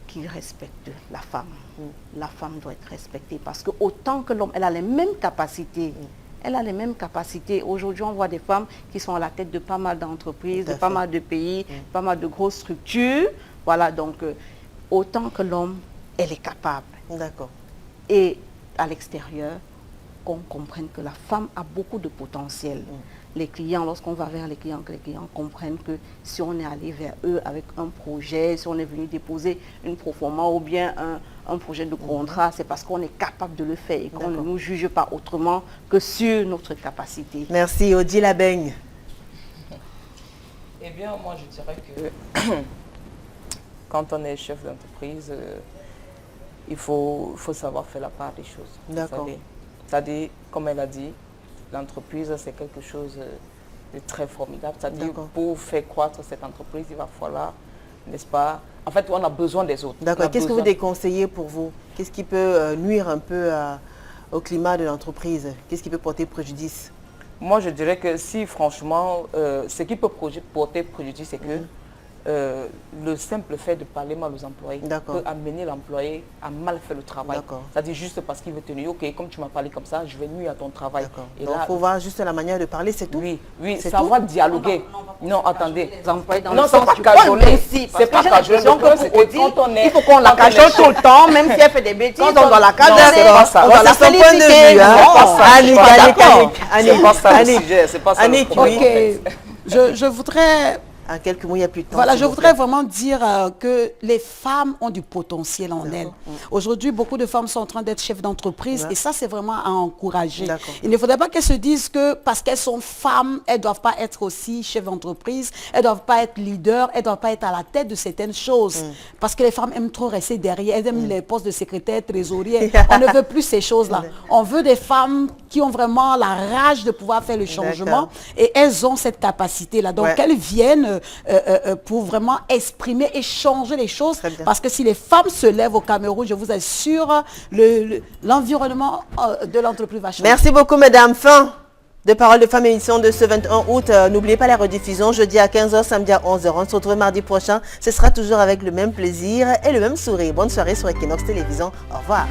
qu'il respecte la femme. La femme doit être respectée parce que autant que l'homme, elle a les mêmes capacités. Elle a les mêmes capacités. Aujourd'hui, on voit des femmes qui sont à la tête de pas mal d'entreprises, de pas mal de pays, pas mal de grosses structures. Voilà, donc, autant que l'homme, elle est capable. D'accord. Et à l'extérieur, qu'on comprenne que la femme a beaucoup de potentiel. Les clients, lorsqu'on va vers les clients, que les clients comprennent que si on est allé vers eux avec un projet, si on est venu déposer une proforma ou bien un projet de contrat, c'est parce qu'on est capable de le faire et qu'on ne nous juge pas autrement que sur notre capacité. Merci. Odile Abeng. Eh bien, moi, je dirais que quand on est chef d'entreprise, il faut savoir faire la part des choses. D'accord. C'est-à-dire, comme elle a dit, l'entreprise, c'est quelque chose de très formidable. C'est-à-dire, pour faire croître cette entreprise, il va falloir, n'est-ce pas? En fait, on a besoin des autres. D'accord. Qu'est-ce que vous déconseillez pour vous? Qu'est-ce qui peut nuire un peu au climat de l'entreprise? Qu'est-ce qui peut porter préjudice? Moi, je dirais que si, franchement, ce qui peut porter préjudice, c'est que le simple fait de parler mal aux employés peut amener l'employé à mal faire le travail. C'est-à-dire juste parce qu'il veut tenir, ok, comme tu m'as parlé comme ça, je vais nuire à ton travail. Et donc, il faut voir juste la manière de parler, c'est tout? Oui, oui, savoir dialoguer. Non, attendez. Non, c'est pas cajoler. C'est pas cajoler. Il faut qu'on la cajole tout le temps, même si elle fait des bêtises, on doit la cajoler. C'est pas ça. On doit la féliciter. C'est pas ça le sujet. C'est pas ça le problème. Je voudrais... En quelques mots, il n'y a plus de temps. Voilà, je voudrais vraiment dire que les femmes ont du potentiel en elles. Aujourd'hui, beaucoup de femmes sont en train d'être chefs d'entreprise et ça, c'est vraiment à encourager. Il ne faudrait pas qu'elles se disent que parce qu'elles sont femmes, elles ne doivent pas être aussi chefs d'entreprise, elles ne doivent pas être leaders, elles ne doivent pas être à la tête de certaines choses. Parce que les femmes aiment trop rester derrière, elles aiment les postes de secrétaire, trésorier. On ne veut plus ces choses-là. On veut des femmes qui ont vraiment la rage de pouvoir faire le changement et elles ont cette capacité-là. Donc, qu'elles viennent pour vraiment exprimer et changer les choses. Parce que si les femmes se lèvent au Cameroun, je vous assure, l'environnement de l'entreprise va changer. Merci beaucoup, mesdames. Fin de Parole de Femmes, émission de ce 21 août. N'oubliez pas la rediffusion jeudi à 15h, samedi à 11h. On se retrouve mardi prochain. Ce sera toujours avec le même plaisir et le même sourire. Bonne soirée sur Equinox Télévision. Au revoir.